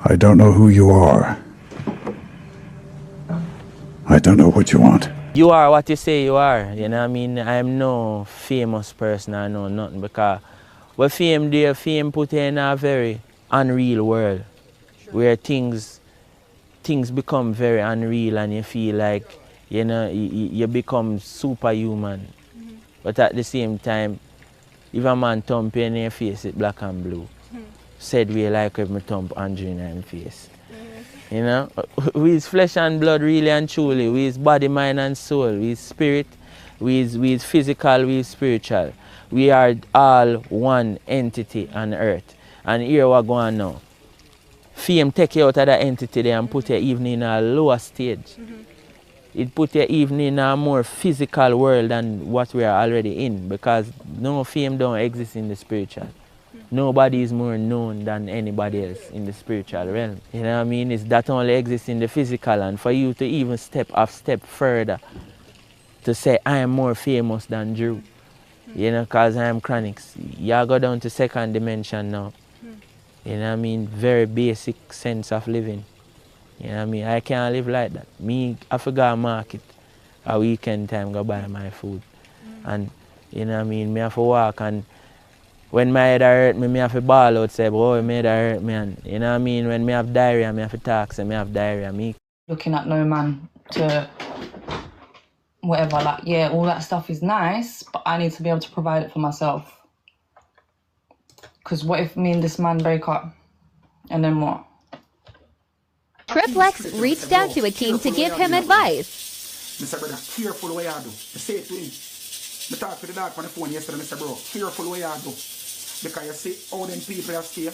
I don't know who you are. I don't know what you want. You are what you say you are, you know what I mean? I'm no famous person, I know nothing, because what fame do, fame put you in a very unreal world, where things become very unreal and you feel like, you know, you become superhuman. But at the same time, if a man thump you in your face, it's black and blue. Said we like if me thump Angelina in the face. You know, we is flesh and blood really and truly. We is body, mind and soul. We is spirit. We is physical. We is spiritual. We are all one entity on earth. And here we're going now. Fame take you out of that entity there and put you even in a lower stage. It put you even in a more physical world than what we are already in, because no fame don't exist in the spiritual. Nobody is more known than anybody else in the spiritual realm. You know what I mean? It's that only exists in the physical, and for you to even step a step further to say I am more famous than Drew, you know, because I am Chornixx, you go down to second dimension now. You know what I mean? Very basic sense of living. You know what I mean? I can't live like that. Me, I forgot to market a weekend time go buy my food. And you know what I mean? Me have to walk, and when my head hurt me, have to bawl out, say, boy, my head hurt me. And you know what I mean? When me have diarrhea, me have to talk, say, me have diarrhea. Me looking at no man to whatever, like, yeah, all that stuff is nice, but I need to be able to provide it for myself. Because what if me and this man break up? And then what? Triplex reached out to Akeem to give him advice. Mr. Brother, careful what you do. I say it to him. I talked to the dog on the phone yesterday, Mr. Bro, careful what you do. Because you see, all them people that stay,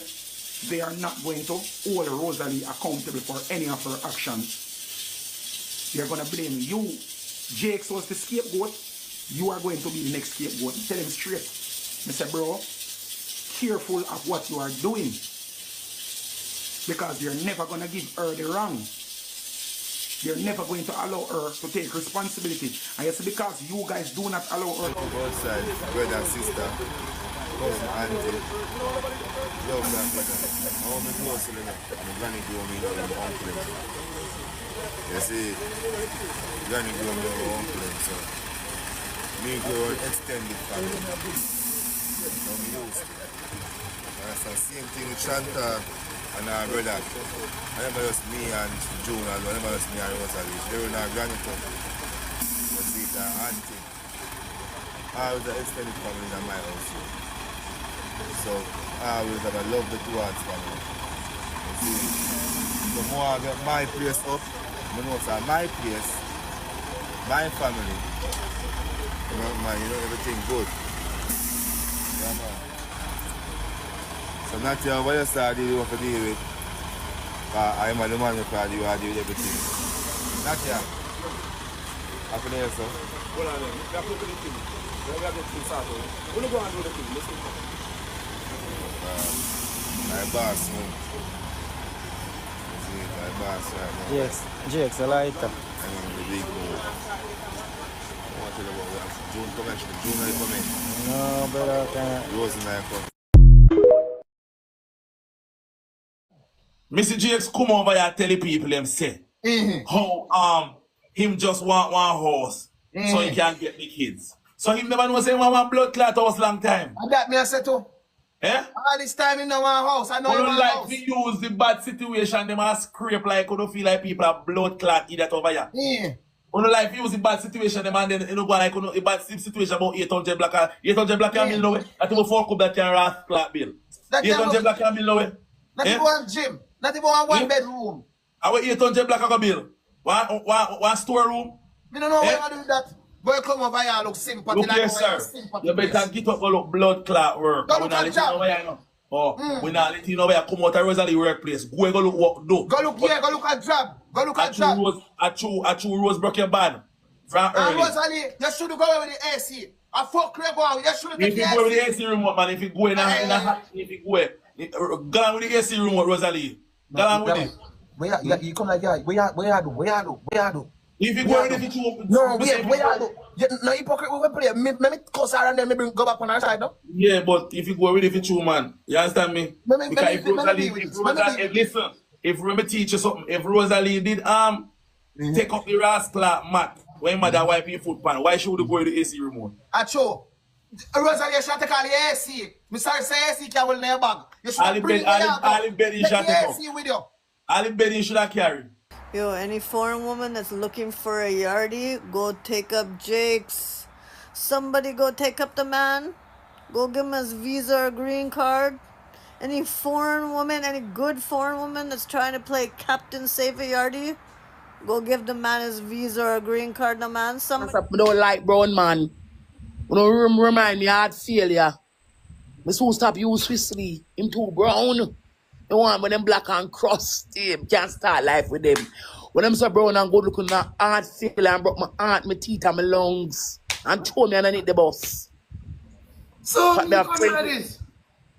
they are not going to hold Rosalie accountable for any of her actions. They're going to blame you. Jake was the scapegoat. You are going to be the next scapegoat. Tell him straight. Mr. Bro, careful of what you are doing. Because you're never going to give her the wrong. You're never going to allow her to take responsibility. And it's because you guys do not allow her. Both sides, brother, sister, cousin, auntie, love that brother. How me close to them? My granny grew me up with uncle. You see, granny grew me up with uncle. So, me grow extended family. So me used to. That's the same thing with Shanta and our brother. Whenever it's me and June, and whenever it's me and Rosalie, they were not granny too. You see, the auntie. I was the extended family in my house. So I always have a love the towards family. You see, the more I get my place up, the more it's my place, my family. You know, everything good. Yeah, man. So not here what you start dealing with, deal with. I'm the man who can deal with everything. Not here. Happy to hear, sir. Hold on, we have to do the thing. We have to do things out. We're going to go and do the thing. Listen. My boss, man. See, my boss right now. Yes, Jake's a lighter. I mean, the big move. I want to tell you about what June coming. June are coming. No, brother, can't. Rose and I come. Mr. Jakes come over here and tell the people them say how him just want one horse so he can get the kids. So him never know say one blood clot house long time. And that me I say too. Eh? All this time in no one house, I know you don't one like house. to use the bad situation them and scrape like you don't feel like people are blood clot idiot over here. Yeah. You don't like to use the bad situation them and then you know go like a bad situation about 800 black 800 black can bill no way. That will fork up that can wrath clot bill. 800 black can bill no way. Not even one gym. Not even one bedroom. Our 800 black can bill. One storeroom. Me don't know why you do that. Boy, come over here and look sympathy. Look here, sir. You better get up and look blood clot work. Go look at job. We not let you know where you come out of Rosalie workplace. Go and go look work do. Go look here, go look at job. Go look at job. Rose broke your band. From early. And Rosalie, you should go away with the AC. I fuck crap out. You should If you go with the AC remote, man, if you go in a hot, if you go on with the AC remote, Rosalie. Go on with it. Where you come like that? Where you do? If you go with it, you no, where you do? No hypocrite we play. Me cuss her and then maybe go back on our side, no? Yeah, but if you go with it, you man. You understand me? Because if Rosalie, listen, if remember teach you something, if Rosalie did take up the rascal mat when mother wipe your foot pan, why should you go to the AC remote? Acho. Rosalie should take all the AC. Me sorry say AC can hold in your bag. You should bring it out. All in bed you should take up. AC with you. All in bed you should have carry. Yo, any foreign woman that's looking for a yardie, go take up Jake's. Somebody go take up the man. Go give him his visa or green card. Any foreign woman, any good foreign woman that's trying to play Captain Save a Yardie, go give the man his visa or green card, no man. Somebody. I don't like brown man. You don't remind me hard failure. Me soon stop use Swiss-Lee. Him too brown. The one when them black and crusty, him can't start life with them. When I'm so brown and good looking at hard failure and broke my heart, my teeth and my lungs and told me underneath the bus. So, But me a friend. this?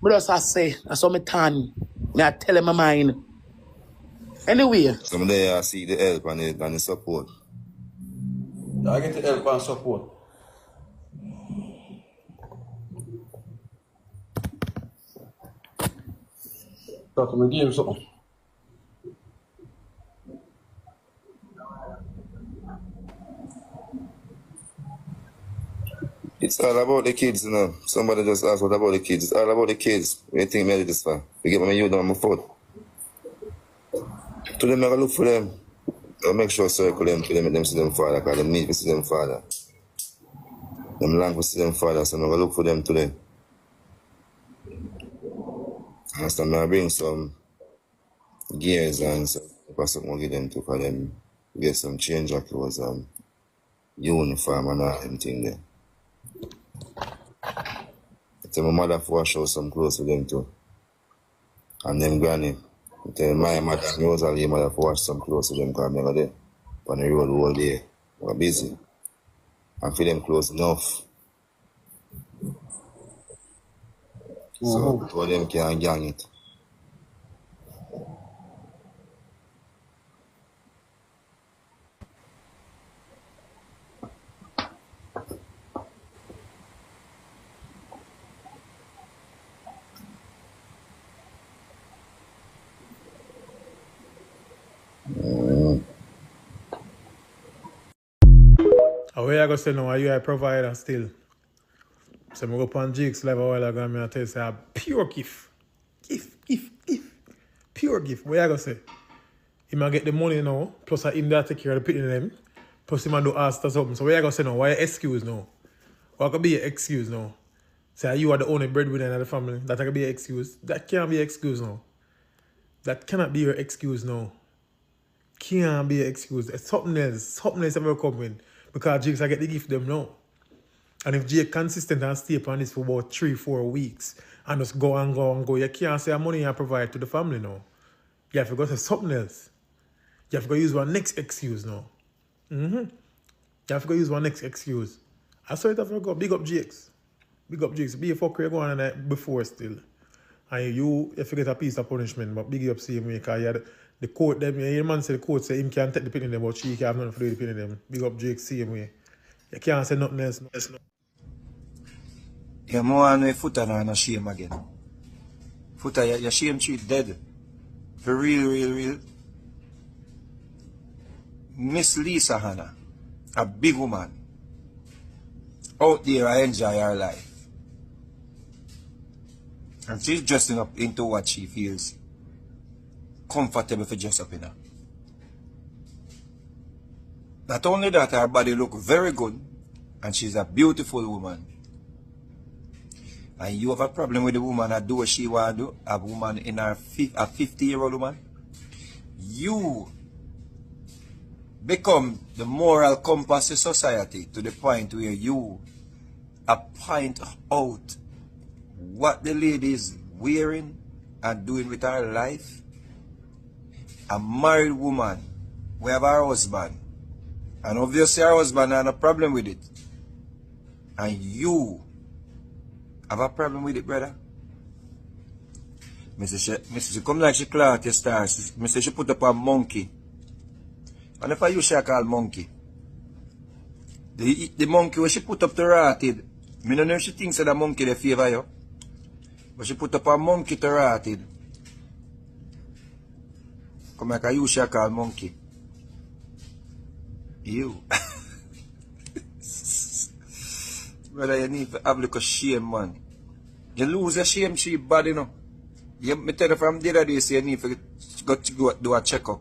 But just I say, that's how me tan. Me I tell him my mind. Anyway. Some day I see the help and the support. I get the help and support. Talk to me, give him something. It's all about the kids, you know. Somebody just asked what about the kids. It's all about the kids. What do you think me do this for? We get my youth on my foot. To them, I gotta look for them. I'll make sure I circle them to them, make them see them father, because them need to see them father. Them long to see them father, so I'm gonna look for them today. And so I'm gonna bring some gears and some something give them to for them get some change of clothes and uniform and all them thing there. I tell my mother to wash out some clothes for them too. And then granny. I tell my mother and Rosalie mother to wash some clothes for them because I'm never there. On the road all day. We're busy. And for them clothes enough. So all them can gang it. How are you going to say now? Are you a provider still? So I go up on Jake's live a while ago and I tell you, say, a pure gift. Gift. Pure gift. What are you going to say? He might get the money now, plus him there take care of the picking them, plus he might do ask or something. So what are you going to say now? Why excuse now? What could be an excuse now? Say you are the only breadwinner in the family. That could be an excuse. That can't be an excuse now. That cannot be your excuse now. Can't be an excuse. It's something else ever coming. Because Jake's I get the gift them now. And if Jake consistent and stay upon this for about 3-4 weeks and just go and go, you can't say money you provide to the family now. You have to go to something else. You have to go use one next excuse now. You have to go use one next excuse. I saw it have to go. Big up Jake's. Big up Jake's. Be a fucker going on that before still. And you have to get a piece of punishment, but big up same way because you had the court them, your man said the court say him can't take the pin in them, but she can't have nothing to do with the pin in them. Big up Jake same way. You can't say nothing else. Yeah, more on the footer now no shame again. Footer, your shame treat dead. For real. Miss Lisa Hannah, a big woman. Out there, I enjoy her life. And she's dressing up into what she feels comfortable for dress up in her. Not only that, her body look very good, and she's a beautiful woman. And you have a problem with the woman that do what she want to do, a woman in her a 50-year-old woman. You become the moral compass of society to the point where you point out what the lady is wearing and doing with her life. A married woman, we have her husband, and obviously her husband has a problem with it, and you have a problem with it, brother. Mrs. She come like she clout your stars. Mrs. She put up a monkey, and if I use she call monkey, the monkey where she put up to rotted, I don't know if she thinks that the monkey they favor you, but she put up a monkey to rotted. Come like you shall call monkey. You. Brother, you need to have a little shame, man. You lose your shame tree bad, you know. Me tell you from the other day, so you need to go do a checkup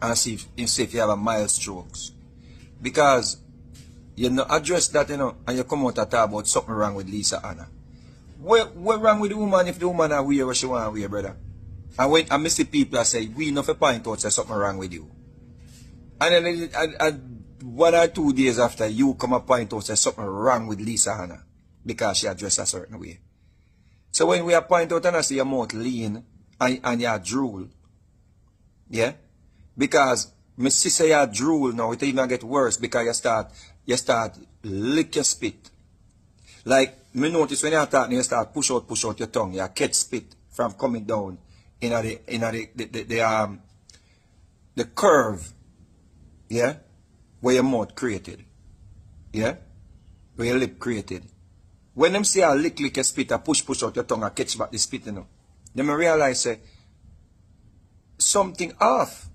and see if you have a mild strokes. Because you not address that, you know, and you come out and talk about something wrong with Lisa Anna. What wrong with the woman if the woman are wear what she want to wear, brother? And when I see people that say, we not for point out say something wrong with you. And then 1 or 2 days after, you come and point out say something wrong with Lisa Anna because she dressed a certain way. So when we are point out and I see your mouth lean and you drool, yeah? Because my sister you drool now, it even get worse because you start lick your spit. Like, me notice when you're talking, you start push out your tongue, you catch spit from coming down in the curve, yeah, where your mouth created, yeah, where your lip created. When them say I lick your spit, I push out your tongue, I catch back the spit, you know, then I realize say something off.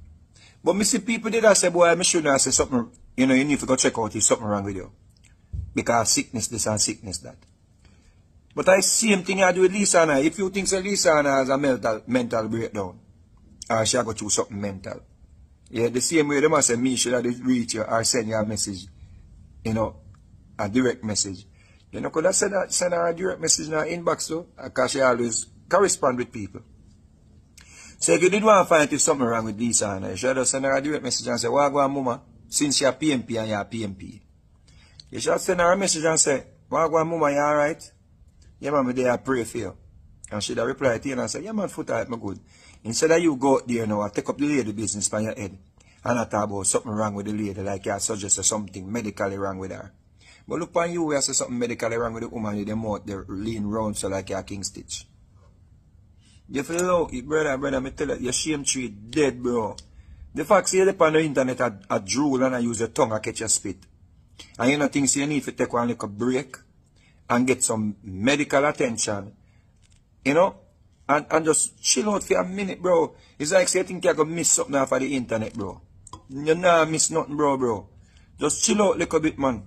But me see people did I say, boy, I shouldn't have say something, you know, you need to go check out if something wrong with you. Because sickness this and sickness that. But I same thing I do with Lisa Anna. If you think so Lisa Anna has a mental breakdown, or she go through something mental. Yeah, the same way they must say me should have reach you or send you a message, you know, a direct message. You know, could I send her a direct message in her inbox too? Because she always correspond with people. So if you did want to find if something wrong with Lisa Anna, you should have send her a direct message and say, what go on, mama, since you're PMP and you're PMP. You should send her a message and say, what go on, mama, you alright? Yeah, man, I pray for you. And she'd reply to you and say, yeah, man, foot out, me good. Instead of you go out there now and take up the lady business by your head and I talk about something wrong with the lady, like you suggest something medically wrong with her. But look on you, where say something medically wrong with the woman, with them out there lean round so like you're King Stitch. You feel low, brother, me tell you, your shame tree dead, bro. The fact you on the internet a drool and I use your tongue and catch your spit. And you know things you need to take one like a break and get some medical attention. You know? And just chill out for a minute, bro. It's like say you think you're going to miss something off of the internet, bro. You're not miss nothing, bro. Just chill out a little bit, man.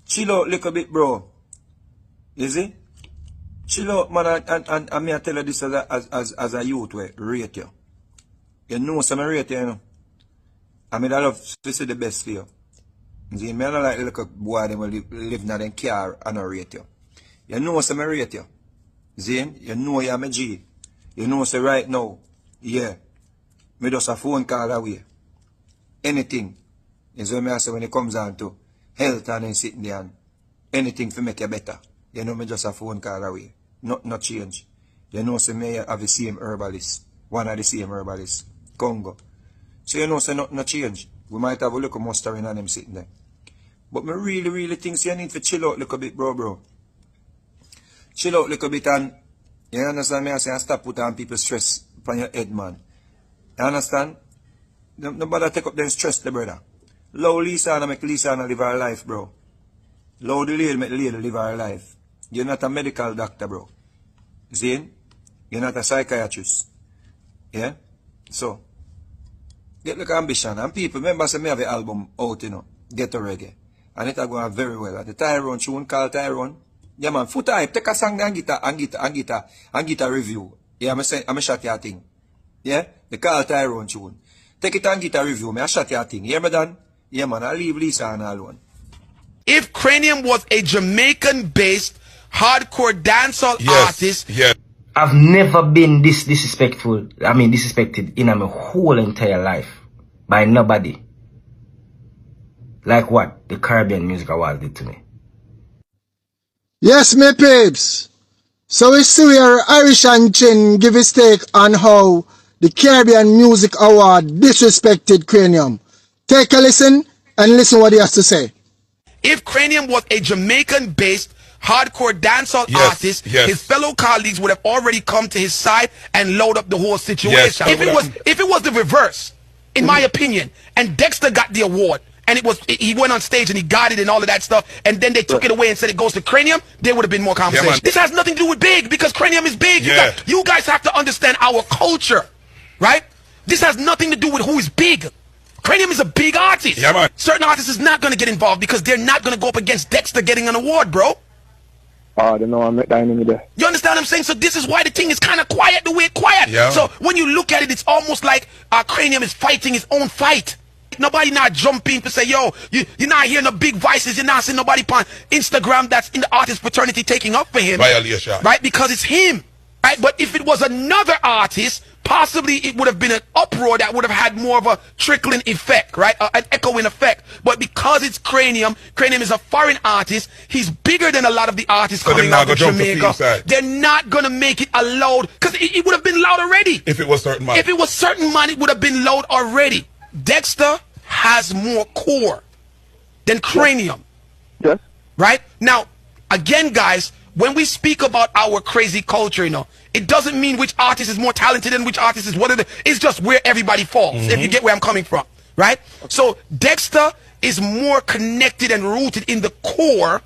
Chill out a little bit, bro. You see? Chill out, man, and I may tell you this as a youth, way, rate you. You know some rate you, you know. I mean, I love to see the best for you. You see, I don't like the little boy that will live in their car and I rate you. You know some rate you. See, you know you're my G. You know say right now, yeah, me just a phone call away. Anything is what I say when it comes down to health and then sitting there and anything to make you better. You know me just a phone call away. Not change. You know say me have the same herbalist. One of the same herbalists. Congo. So you know say not change. We might have a little mustard in them sitting there. But me really think you need to chill out a little bit, bro. Chill out a little bit and, you understand me? I say, stop putting on people's stress upon your head, man. You understand? Nobody take up them stress, the brother. Allow Lisa and make Lisa and live her life, bro. Allow the lady make the lady live her life. You're not a medical doctor, bro. See? You're not a psychiatrist. Yeah? So, get like ambition. And people, remember, say me have an album out, you know, Get a Reggae. And it's going very well. At the Tyrone tune called Tyrone. Yeah, man, foot hype, take a song and guitar review. Yeah, I'm a shot your thing. Yeah, the Carl Tyrone tune. Take it and guitar review, I shot your thing. Yeah, me done? Yeah, man, I leave Lisa and alone. If Cranium was a Jamaican-based hardcore dancehall artist, I've never been this disrespectful. I mean, disrespected in my whole entire life by nobody. Like what the Caribbean Music Awards did to me. Yes, me peeps. So we see where Irish and Chin give his take on how the Caribbean Music Award disrespected Cranium. Take a listen and listen what he has to say. If Cranium was a Jamaican-based hardcore dancehall artist, his fellow colleagues would have already come to his side and load up the whole situation. If it was the reverse, in my opinion, and Dexter got the award, and he went on stage and he got it and all of that stuff, and then they took it away and said it goes to Cranium, there would have been more conversation. This has nothing to do with big, because Cranium is big. You guys have to understand our culture. right? This has nothing to do with who is big. Cranium is a big artist. Yeah, man. Certain artists is not going to get involved because they're not going to go up against Dexter getting an award, bro. Oh, they know I'm not dying in there. You understand what I'm saying? So this is why the thing is kind of quiet the way it's quiet. Yeah. So when you look at it, it's almost like Cranium is fighting his own fight. Nobody not jumping to say, yo, you're not hearing the big voices. You're not seeing nobody on Instagram that's in the artist fraternity taking up for him. Violation. Right? Because it's him. Right? But if it was another artist, possibly it would have been an uproar that would have had more of a trickling effect, right? An echoing effect. But because it's Cranium is a foreign artist. He's bigger than a lot of the artists coming out of Jamaica. They're not going to make it a loud, because it would have been loud already. If it was certain man. If it was certain man, it would have been loud already. Dexter has more core than Cranium. Yes. Right? Now, again, guys, when we speak about our crazy culture, you know, it doesn't mean which artist is more talented and which artist is what it is. It's just where everybody falls, if you get where I'm coming from, right? So Dexter is more connected and rooted in the core,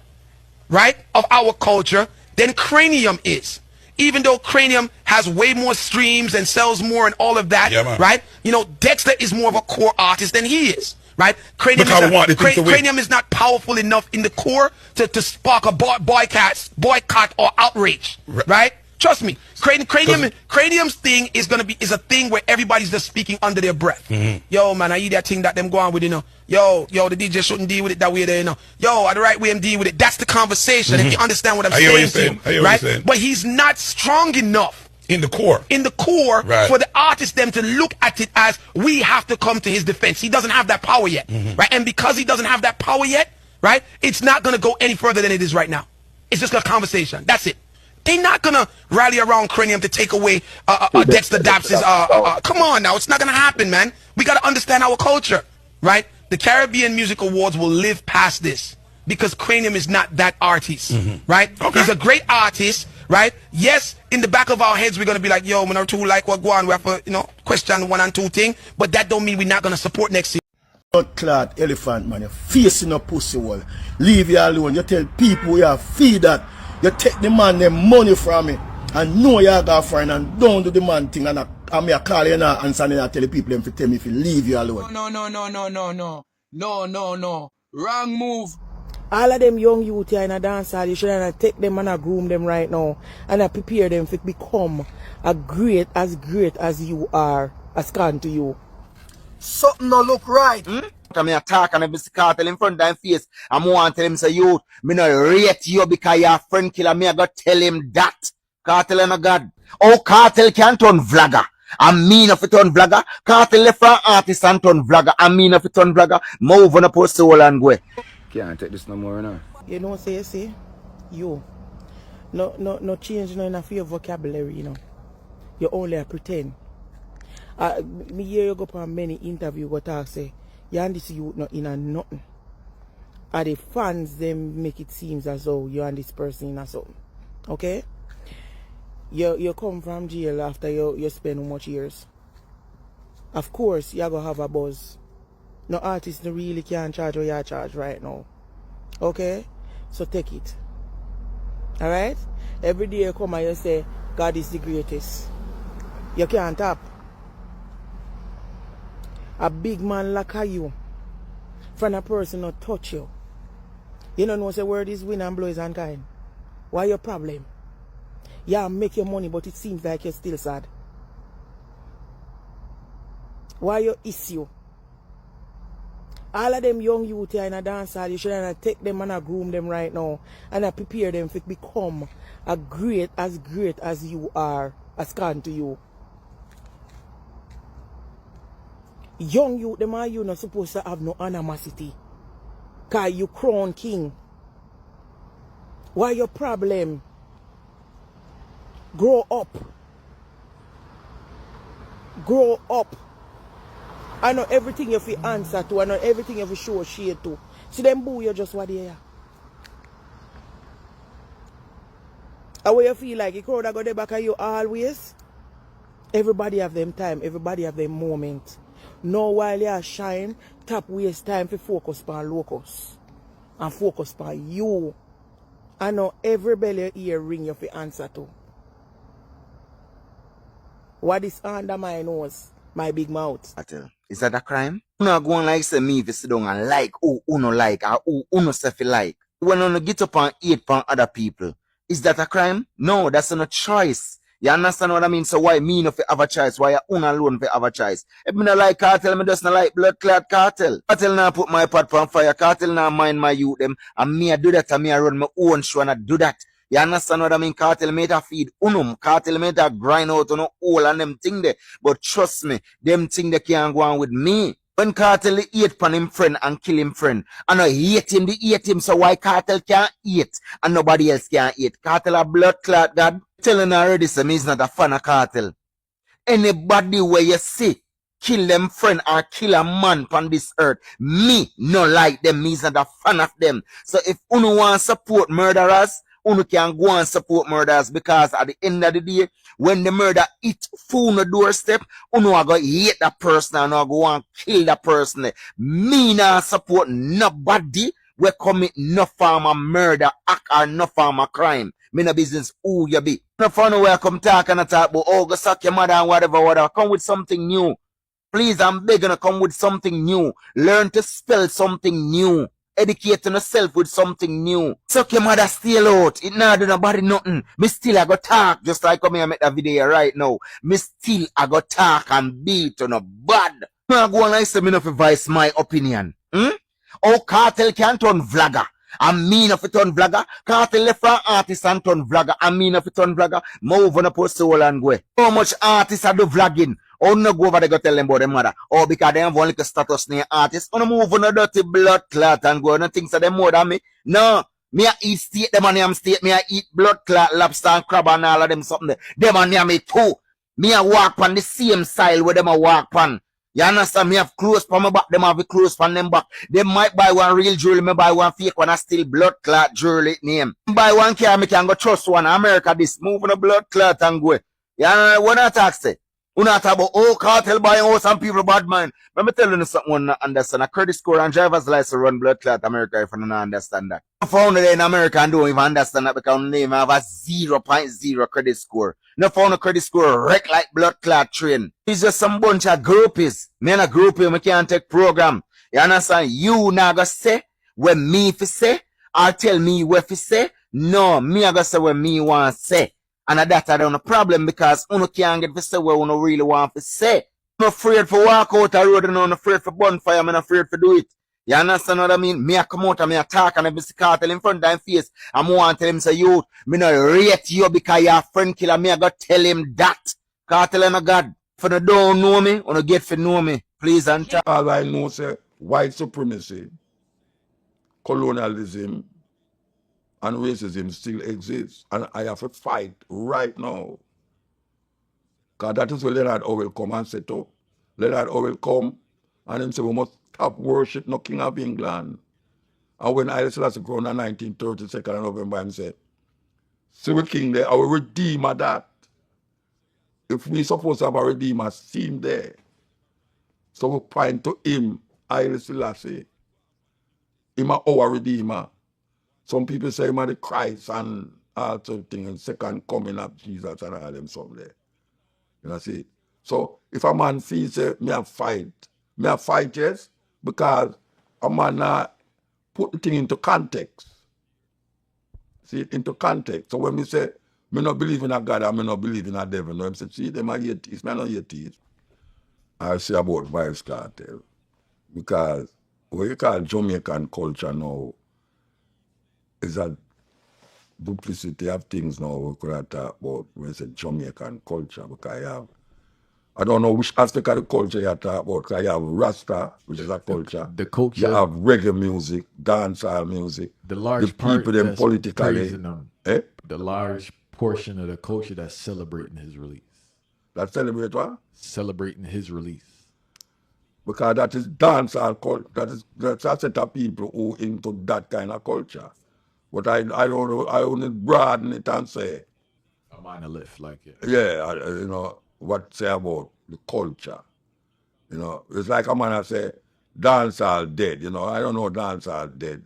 right, of our culture than Cranium is. Even though Cranium has way more streams and sells more and all of that, right? You know, Dexter is more of a core artist than he is. Right? Cranium is not powerful enough in the core to spark a boycott or outrage. Right? Trust me. Cranium's thing is a thing where everybody's just speaking under their breath. Yo, man, I eat that thing that them go on with, you know. Yo, the DJ shouldn't deal with it that way there, you know. Yo, the right way I'm dealing with it. That's the conversation. If you understand what I'm saying to you, right? But he's not strong enough. In the core, for the artist them to look at it as we have to come to his defense. He doesn't have that power yet, right? And because he doesn't have that power yet, right, it's not going to go any further than it is right now. It's just a conversation. That's it. They're not going to rally around Cranium to take away Dexter Daps'. Come on now, it's not going to happen, man. We got to understand our culture, right? The Caribbean Music Awards will live past this because Cranium is not that artist, right? He's a great artist. Right? Yes, in the back of our heads, we're going to be like, yo, man, I'm too like what go on. We have to, you know, question 1 and 2 thing. But that don't mean we're not going to support next year. Blood clot elephant, man. You're facing a pussy wall. Leave you alone. You tell people you feed that. You take the man them money from me. And know you're going to find and don't do the man thing. And I call you now and tell the people them to tell me if you leave you alone. No. Wrong move. All of them young youth here in a dance hall, you should take them and groom them right now and prepare them to become as great as you are, as can to you. Something no look right. I'm attack and Vybz Kartel in front of them face. I'm want to tell him say, youth, me no rate you because you're a friend killer. Me I go tell him that. Kartel and a god. Oh, Kartel can turn vlogger. I mean if it turn vlogger. Kartel left for artist and turn vlogger. I mean if it turn vlogger. Move on a post soul and go. Can't take this no more now. You know what I say? You. No change no enough for your vocabulary, you know. You only a pretend. Me hear you go on many interviews go talk say, you and this youth not in a nothing. And the fans them make it seem as though you and this person in a something. Okay? You come from jail after you spend how much years. Of course, you're gonna have a buzz. No artist really can't charge what you charge right now. Okay? So take it. Alright? Every day you come and you say, God is the greatest. You can't tap. A big man like you, from a person not touch you. You don't know say word is win and blow is unkind. Why your problem? Yeah, make your money, but it seems like you're still sad. Why your issue? All of them young youth here in a dance hall, you should take them and groom them right now and prepare them to become as great as you are, as can to you. Young youth, them are you not supposed to have no animosity. Cause you crown king. Why your problem? Grow up. Grow up. I know everything you have to answer to. I know everything you have to show shade to. See them boo you just what they are. And when you feel like you crowd go there back at you always. Everybody have them time. Everybody have them moment. Now while you shine, tap waste time to focus on locus. And focus on you. I know every belly ear ring you have to answer to. What is under my nose? My big mouth. Is that a crime? Uno go on like say me if you sit down and like who uno like or who uno self like. When uno get up and eat from other people, is that a crime? No, that's not a choice. You understand what I mean? So why me not have a choice? Why uno alone have a choice? If me not like cartel, me just not like blood clot cartel. Cartel now put my pot on fire. Cartel now mind my youth them. And me I do that and me I run my own show and I do that. You understand what I mean? Cartel made a feed unum. Cartel made a grind out on all and them thing there. But trust me, them thing they can't go on with me. When Cartel eat pan him friend and kill him friend, and I hate him, they hate him, so why Cartel can't eat and nobody else can't eat? Cartel a blood clot, God. Telling already, so me is not a fan of Cartel. Anybody where you see kill them friend or kill a man on this earth, me no like them, me is not a fan of them. So if uno want support murderers, uno can go and support murderers, because at the end of the day, when the murder hit full the doorstep, uno are going to hate that person and go and kill that person. Me not support nobody we commit no form of murder act or no form of crime. Me no business who you be. No fun where I come talk and I talk about, oh, go suck your mother and whatever. Come with something new. Please, I'm begging to come with something new. Learn to spell something new. Educate yourself with something new. Suck your mother still out. It not do nobody nothing. Me still I go talk just like come here and make that video right now. Me still I go talk and beat on a bad. I go on and say me not voice my opinion. Oh, Cartel can turn vlogger. I mean if it turn vlogger. Cartel left from artist and turn vlogger. I mean if it turn vlogger. Move on a post soul and go. How much artists are do vlogging? Oh, no go over there go tell them about their mother. Oh, because they have only a status near artists. Oh, no move on a dirty blood clot and go. No things that they more than me. No. Me I eat steak, them on them steak. Me I eat blood clot, lobster and crab and all of them something. Them on me too. Me I walk on the same style where them I walk on. You understand? Me have clothes from my back, them have clothes from them back. They might buy one real jewelry, me buy one fake one, I still blood clot jewelry name. Buy one car, me can go trust one. America this, move on the blood clot and go. Yeah, what I talk say? We not talk about, oh, Cartel buying out some people bad man. Let me tell you something one not understand. A credit score and driver's license run blood clot America if you don't understand that. I found it in America and don't even understand that because name have a 0.0 credit score. No found a credit score wreck like blood clot train. It's just some bunch of groupies. Me and a groupie, me can't take program. You understand? You not gonna say what me fi say or tell me what fi say. No, me I gonna say what me want say. And that I don't have a problem because uno can't get to say what uno really want to say. I'm not afraid to walk out the road and I'm not afraid for bonfire, I'm not afraid to do it. You understand what I mean? Me I come out and me I talk and I Vybz Kartel in front of them face. I'm want to tell him say, you, me not rate you because you're a friend killer. Me I got tell him that. Kartel and a God. If you don't know me, uno get to know me. Please and talk. All I know say white supremacy, colonialism, and racism still exists. And I have to fight right now. Because that is where Leonard Orwell come and set up. Leonard Orwell come and him say we must stop worship no King of England. And when Haile Selassie crowned on 1932 of November, him said, see we king there, our redeemer that. If we supposed to have a redeemer, see him there. So we point to him, Haile Selassie. Him our redeemer. Some people say him are the Christ and all sort of things, and second coming of Jesus and all them some there. You know, see. So if a man feels me a fight, yes, because a man put the thing into context. See it into context. So when we say, me not believe in a God and me not believe in a devil, no, I say, see, them are atheists, me not atheists. I say about Vybz Kartel. Because what you call Jamaican culture now is a duplicity of things now we could talk about when you say Jamaican culture. Because I don't know which aspect of the culture you talk about. Because you have Rasta, which is a culture. The culture. You have reggae music, dancehall music. The large part people them politically. Praising them. The large portion of the culture that's celebrating his release. That celebrate what? Celebrating his release. Because that is dancehall culture. That's a set of people who into that kind of culture. But I don't know, I only broaden it and say. A monolith, like it. Yeah, you know, what say about the culture. You know, it's like a man that say, dancehall dead, you know. I don't know dancehall dead.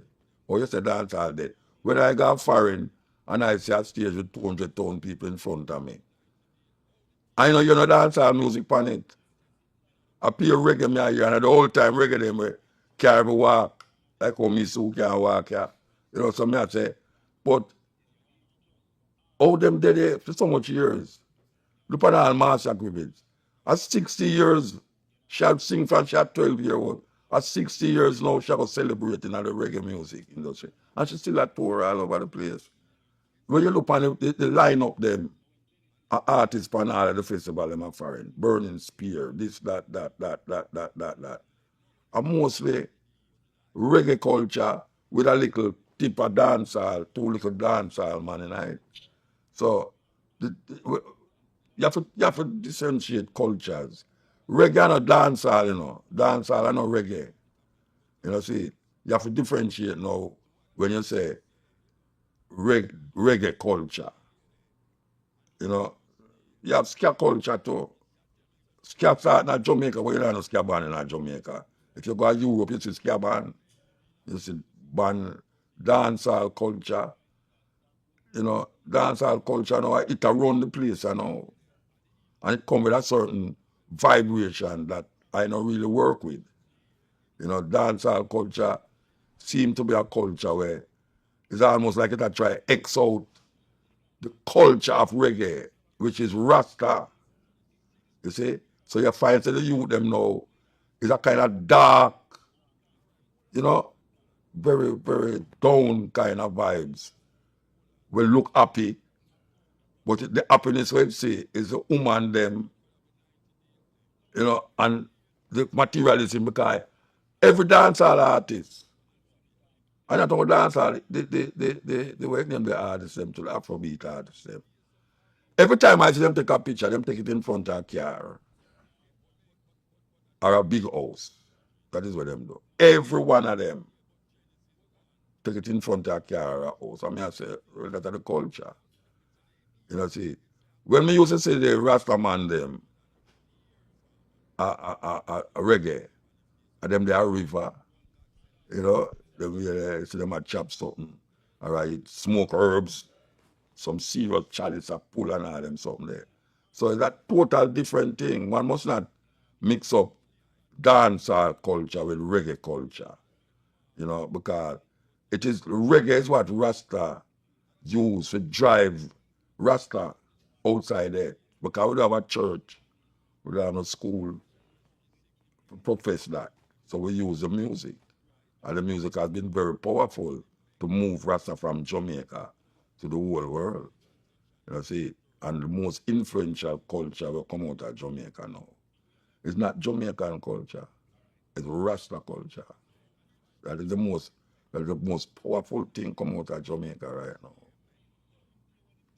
Or you say dancehall dead. When I go foreign and I see a stage with 200,000 people in front of me, I know you know dancehall music on it. I play reggae me here, and the whole time reggae them we carry me walk like how me so can walk here. You know, so me I say, but all them did it for so much years. Look at all master agreements. At 60 years, she had sing from she had 12 years old. At 60 years now, she was celebrating the reggae music industry. And she still at tour all over the place. When you look on the lineup them, artists on all of the festival them are foreign. Burning Spear, this, that. And mostly reggae culture with a little tip of dancehall, two little dancehall man in it. So you have to differentiate cultures. Reggae and dancehall, you know. Dancehall and no reggae. You know, see, you have to differentiate now when you say reggae culture. You know, you have ska culture too. Ska start in Jamaica, but you don't know ska band in Jamaica. If you go to Europe, you see ska band. You see band, dancehall culture. You know, dancehall culture now, it around the place, you know. And it comes with a certain vibration that I don't really work with. You know, dancehall culture seems to be a culture where it's almost like it a try X out the culture of reggae, which is Rasta. You see? So you find that the youth them now is a kind of dark, you know, very, very down kind of vibes. Will look happy, but the happiness we see is the woman them, you know, and the materialism because every dancehall artist, and I don't dancehall, the way them the artists them to the Afrobeat artists them. Every time I see them take a picture, them take it in front of a car or a big house. That is what them do. Every one of them take it in front of a car or a house. I mean, I say, well, that's the culture. You know, see, when we used to say the Rasta man them, reggae, and them they are river, you know, them, see them a chop something, all right, smoke herbs, some serious chalice a pull and all them something there. So it's a total different thing. One must not mix up dancehall culture with reggae culture, you know, because it is reggae is what Rasta use to drive Rasta outside there. Because we don't have a church, we don't have a school to profess that. So we use the music. And the music has been very powerful to move Rasta from Jamaica to the whole world. You know, see, and the most influential culture will come out of Jamaica now. It's not Jamaican culture, it's Rasta culture. That is the most powerful thing come out of Jamaica right now.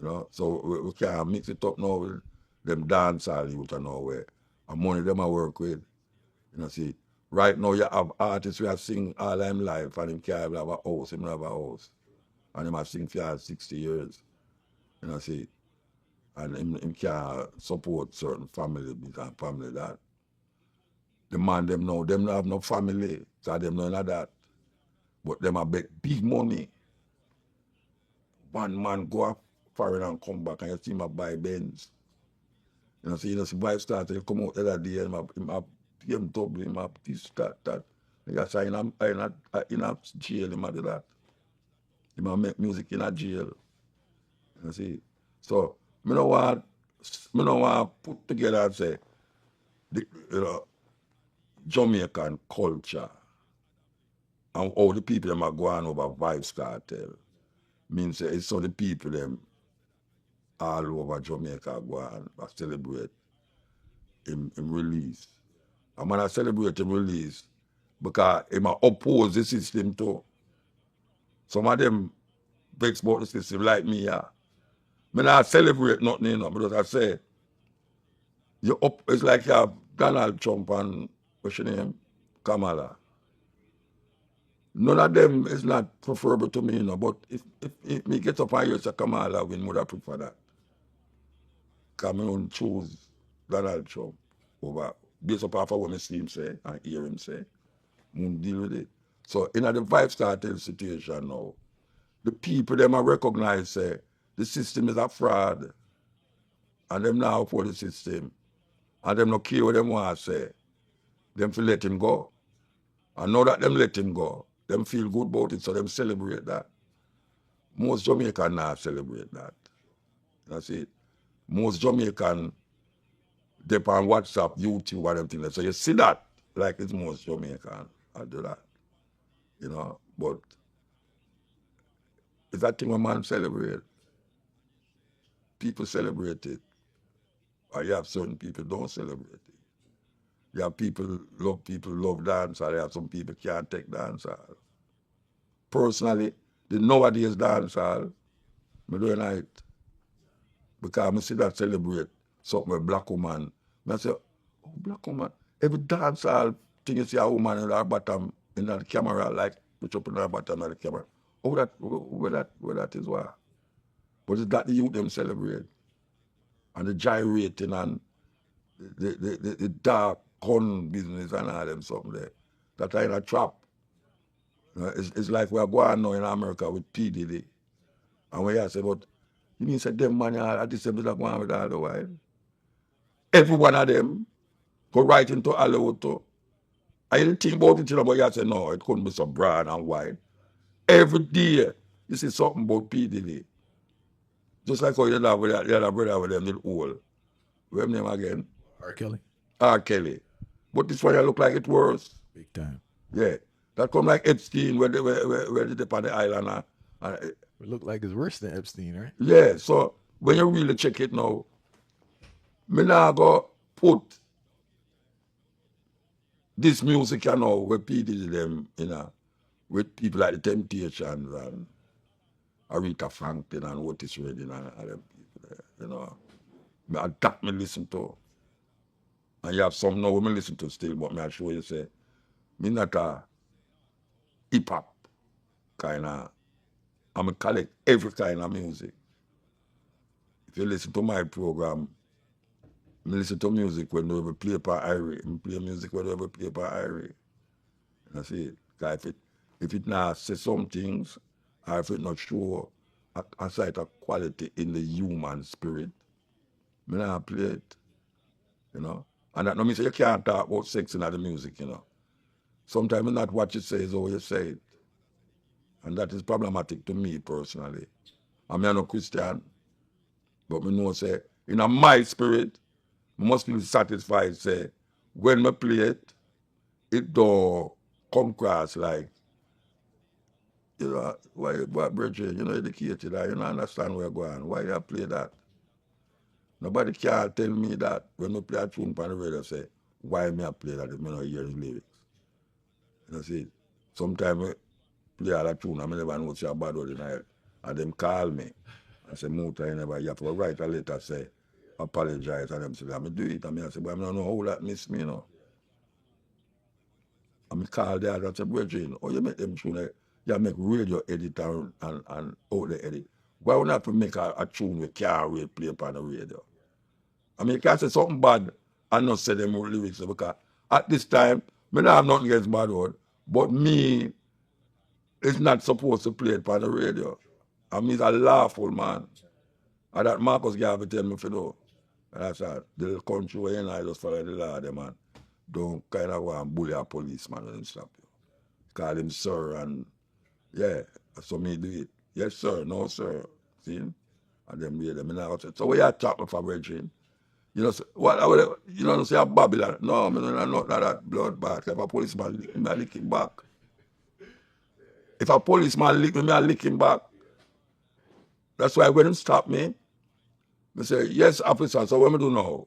You know, so we can't mix it up now with them dancehall youth and nowhere. And money them I work with. You know, see, right now you have artists who have sing all them life and him can't have a house, him have a house. And him have sing for 60 years. You know, see. And him can't support certain family and family that. The man them now, them don't have no family, so them none of that. But them have big money. One man go up foreign and come back and you see him buy Benz. You know, so you know, see Vybz Kartel come out the other day and him have BMW, him have this, that. Like I say, in a jail, him have do that. Him have make music in a jail. You see. So, me no want put together and say, you know, Jamaican culture and all the people them are going over Vybz Kartel means it's so the people them all over Jamaica go and celebrate him release. And when I celebrate him release, because him oppose the system too. Some of them vex about the system like me, yeah. Me not celebrate nothing, you know, because I say, it's like you have Donald Trump and, what's your name, Kamala. None of them is not preferable to me, you know, but if me get up and hear say Kamala win, would I prefer that? Because I don't choose Donald Trump over, based upon what I see him say and hear him say, I won't deal with it. So in the Vybz Kartel situation now, the people them I recognize say the system is a fraud. And them now for the system. And them no care what them want to say. Them feel let him go. And now that them let him go, them feel good about it, so them celebrate that. Most Jamaican now celebrate that. That's it. Most Jamaican, they on WhatsApp, YouTube, and them things. So you see that, like it's most Jamaican. I do that. You know, but it's that thing when man celebrate. People celebrate it. Or you have certain people don't celebrate it. You have people love dance, or you have some people can't take dance. Personally, the nowadays dance hall, I do it because I see that celebrate something with black woman. I say, oh, black woman. Every dance hall thing you see a woman in her bottom in the camera, like put up in her bottom of the camera. Oh, where that is why. But it's that the youth them celebrate. And the gyrating and the dark gun business and all them something there. That are in a trap. You know, it's like we're going now in America with P. Diddy. And when you say, but you mean say them man are the same that going with all the while? Every one of them go right into Hollywood too. I didn't think about it, you know, but you say, no, it couldn't be so broad and wide. Every day, you see something about P. Diddy. Just like how you have with the other brother with them little old. What's name again? R. Kelly. R. Kelly. But this one you look like it worse. Big time. Yeah. That come like Epstein where they did on the island. It look like it's worse than Epstein, right? Yeah, so when you really check it now, me now go put this music, you know, where people them, you know, with people like the Temptations and Aretha Franklin and Otis Redding and them people there, you know. That me listen to. And you have some now me listen to still, but me I show you say, me not a hip-hop kind of, I'm collect every kind of music. If you listen to my program, I listen to music when we play per Irie. I play music when we play per Irie. That's it. If it not say some things, or if it not show a sight of quality in the human spirit, I not play it. You know? And that no mean say you can't talk about sex in the music, you know. Sometimes not what you say is how you say it. And that is problematic to me personally. I'm not a Christian, but I know say, in my spirit, I must be satisfied, say, when I play it, it don't come across like, you know, why Bridget, you know, educated, you don't understand where you're going. Why you play that? Nobody can tell me that when I play a tune on the radio, say, why me I play that if I don't hear the lyrics. You know, see, sometimes I play all that tune, I never know it's a bad word in the and them call me and say, Muta, you have to write a letter, say, apologize, and them say, I'm do it, and I say, but I don't know how that miss me, you know. And I call the other and say, Bridget, oh, you make them tune, you make radio edit and out the edit. Why would not make a tune we can't play upon the radio? I mean, you can't say something bad and not say them lyrics because at this time, I don't have nothing against bad word, but me is not supposed to play it upon the radio. I mean, he's a lawful man. And that Marcus Garvey tell me for know. And I said, the country where you know, I just follow the law, them, man. Don't kind of want to bully a policeman and stop you. Call him sir and yeah, so me do it. Yes, sir, no, sir. See? And then we them in say, so where you talking for Bridget? You know, what you know, say a Babylon. No, I'm not that bloodbath. If a policeman lick me, I lick him back. If a policeman lick me, I lick him back. That's why when him stop me, I say, yes, officer, so what me do now?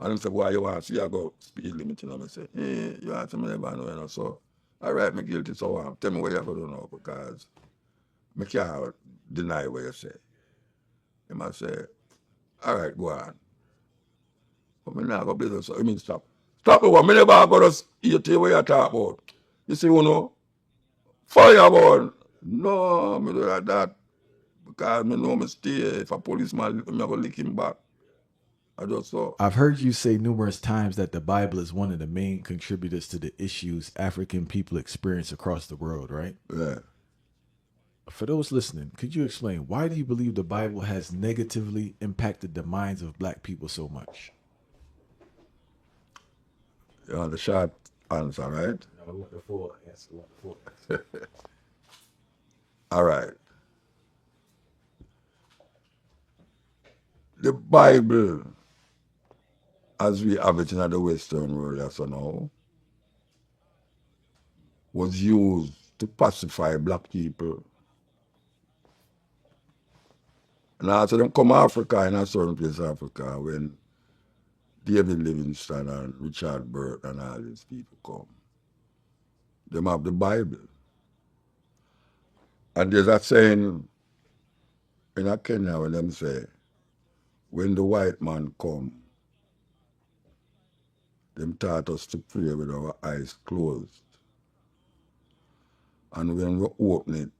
And him say, why you want to see I go speed limit? You know, I say, you want to me never know, you know, so all right, me guilty, so tell me what you have to do now, because I can't deny what you say. He must say, all right, go on. But me not go business, so I mean stop. Stop the one, me never go to eat what you talk about. You see, you know, fireball. No, me do like that. Because me know me stay. If a policeman, me go lick him back. I just saw. I've heard you say numerous times that the Bible is one of the main contributors to the issues African people experience across the world, right? Yeah. For those listening, could you explain why do you believe the Bible has negatively impacted the minds of black people so much? You want the short answer, right? I want the full answer. All right. The Bible, as we have it in the Western world as now, was used to pacify black people. And after them come Africa, in a certain place Africa, when David Livingstone and Richard Burt and all these people come, them have the Bible. And there's a saying in a Kenya when them say, when the white man come, them taught us to pray with our eyes closed. And when we open it,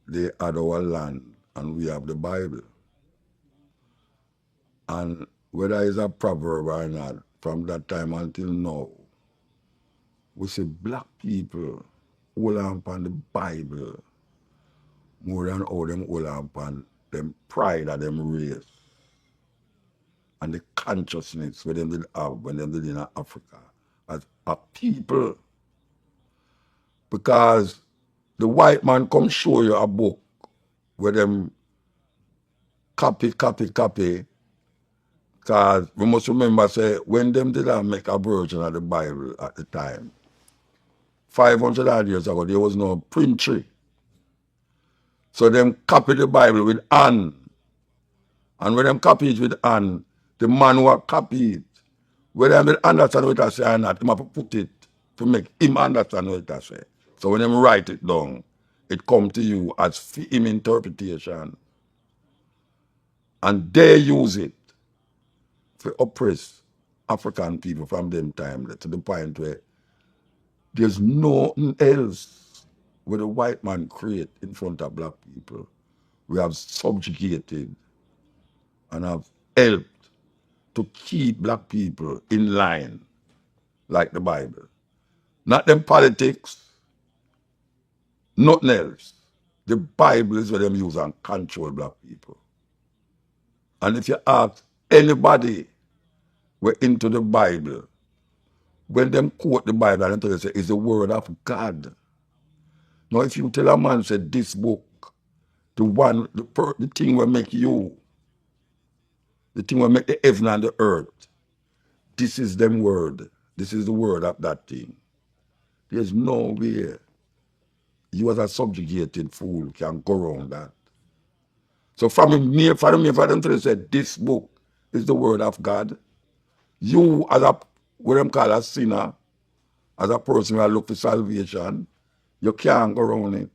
they had our land and we have the Bible. And whether it's a proverb or not, from that time until now, we see black people hold on upon the Bible more than how them hold on upon them pride of them race and the consciousness where them did have when them did in Africa as a people. Because the white man come show you a book where them copy. Because we must remember, say, when them did not make a version of the Bible at the time, 500 odd years ago, there was no printry. So them copy the Bible with hand. And when them copy it with hand, the man who copy it, whether they understand what I say or not, him have to put it to make him understand what I say. So when them write it down, it come to you as him interpretation. And they use it to oppress African people from them time to the point where there's nothing else where the white man create in front of black people. We have subjugated and have helped to keep black people in line like the Bible. Not them politics, nothing else. The Bible is where them use and control black people. And if you ask anybody we're into the Bible, when them quote the Bible, and tell you say it's the word of God. Now if you tell a man say this book, the thing will make you, the thing will make the heaven and the earth, this is them word. This is the word of that thing. There's no way you as a subjugated fool can go around that. So for them to say this book is the word of God, you as a, what them call a sinner, as a person who look for salvation, you can't go around it.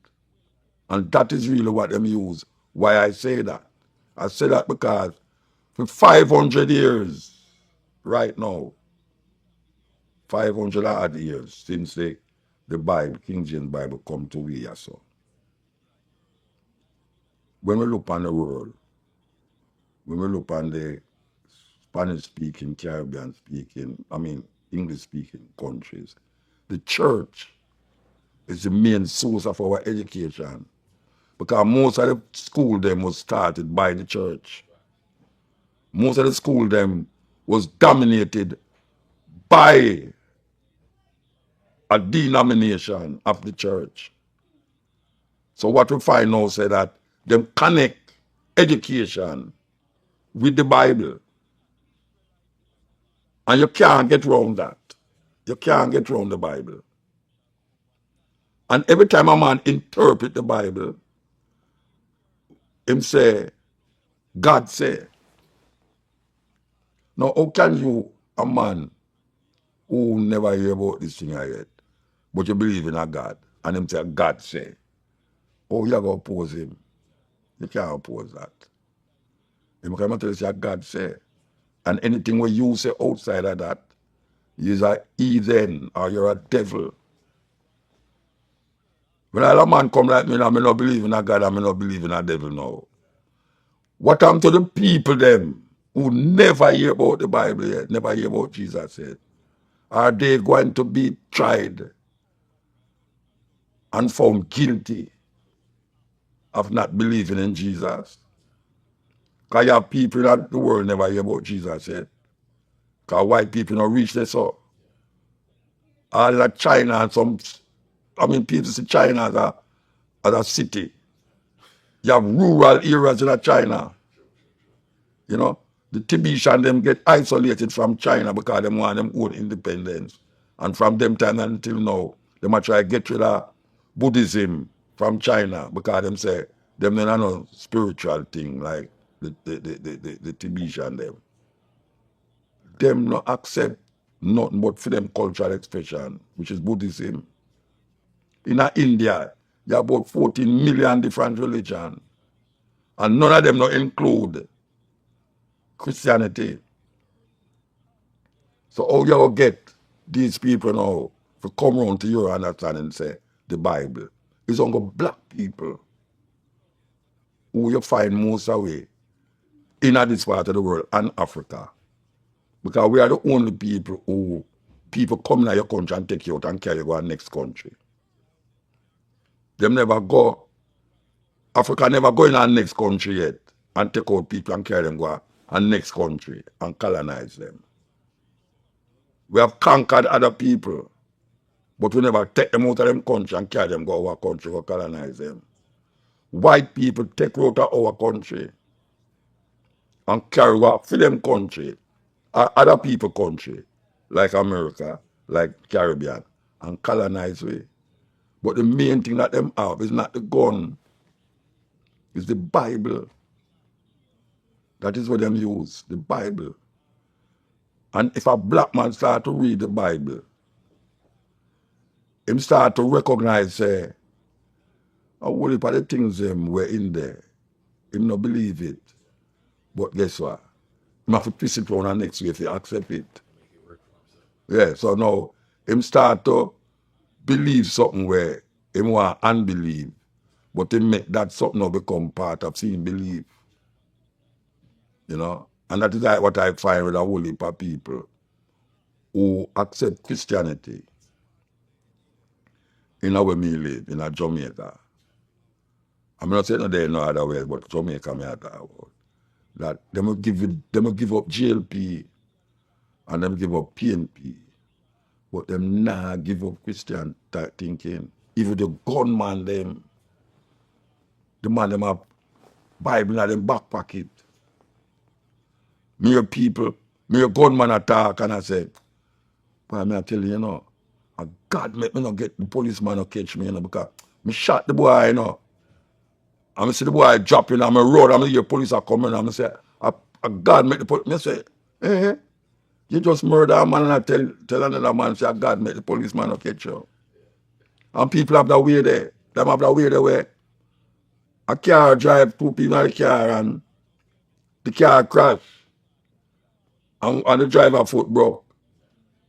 And that is really what them use. Why I say that? I say that because for 500 years, right now, 500 odd years since the Bible, King James Bible come to we so. When we look on the world, when we look on the Spanish-speaking, Caribbean-speaking, English-speaking countries, the church is the main source of our education. Because most of the school them was started by the church. Most of the school them was dominated by a denomination of the church. So what we find now say that them connect education with the Bible. And you can't get around that. You can't get around the Bible. And every time a man interpret the Bible, him say, God say. Now how can you, a man who never hear about this thing yet, but you believe in a God, and him say God say, oh, you are going to oppose him. You can't oppose that. Him come and tell you say God say. And anything what you say outside of that, you're a heathen or you're a devil. When a man come like me, I may not believe in a God, I may not believe in a devil now. What happened to the people them who never hear about the Bible yet, never hear about Jesus yet? Are they going to be tried and found guilty of not believing in Jesus. Because you have people that the world never hear about Jesus yet. Because white people don't reach there, so. All that China and some, I mean, people see China as a city. You have rural areas in China. You know, the Tibetan them get isolated from China because they want them own independence. And from them time until now, they might try to get rid of Buddhism from China because them say them don't know spiritual thing like the Tibetan them. Them not accept nothing but for them cultural expression, which is Buddhism. In India, there are about 14 million different religions. And none of them not include Christianity. So how you get these people now to come around to your understanding and say the Bible is only black people who you find most away in this part of the world and Africa. Because we are the only people who people come in your country and take you out and carry you to the next country. Them never go, Africa never go in the next country yet and take out people and carry them go to the next country and colonize them. We have conquered other people, but we never take them out of them country and carry them go to our country or colonize them. White people take out of our country and carry go for them country, or other people country, like America, like Caribbean, and colonize we. But the main thing that them have is not the gun, it's the Bible. That is what them use, the Bible. And if a black man start to read the Bible, him start to recognize, a whole heap of the things them were in there. Him not believe it. But guess what? Him have to twist it around the next way if he accept it. Yeah, so now him start to believe something where him want unbelieve, but him make that something now become part of seeing belief. You know? And that is like what I find with a whole heap of people who accept Christianity in our me live, in a Jamaica. I'm not saying there no other way, but Jamaica me talk about. That them will give up GLP and them give up PNP, but them nah give up Christian thinking. Even the gunman them, the man them have Bible in them back pocket. Me people, me a gunman attack and I say, boy, I tell you, you know, God make me not get the policeman to catch me, you know, because me shot the boy, you know. And I see the boy dropping on my road, and I hear police are coming, and I say, God make the police, I say, you just murder a man and I tell another man, say, God make the policeman to catch you. And people have that way there. Them have that way there where a car drive, two people in the car and the car crash. And the driver foot broke.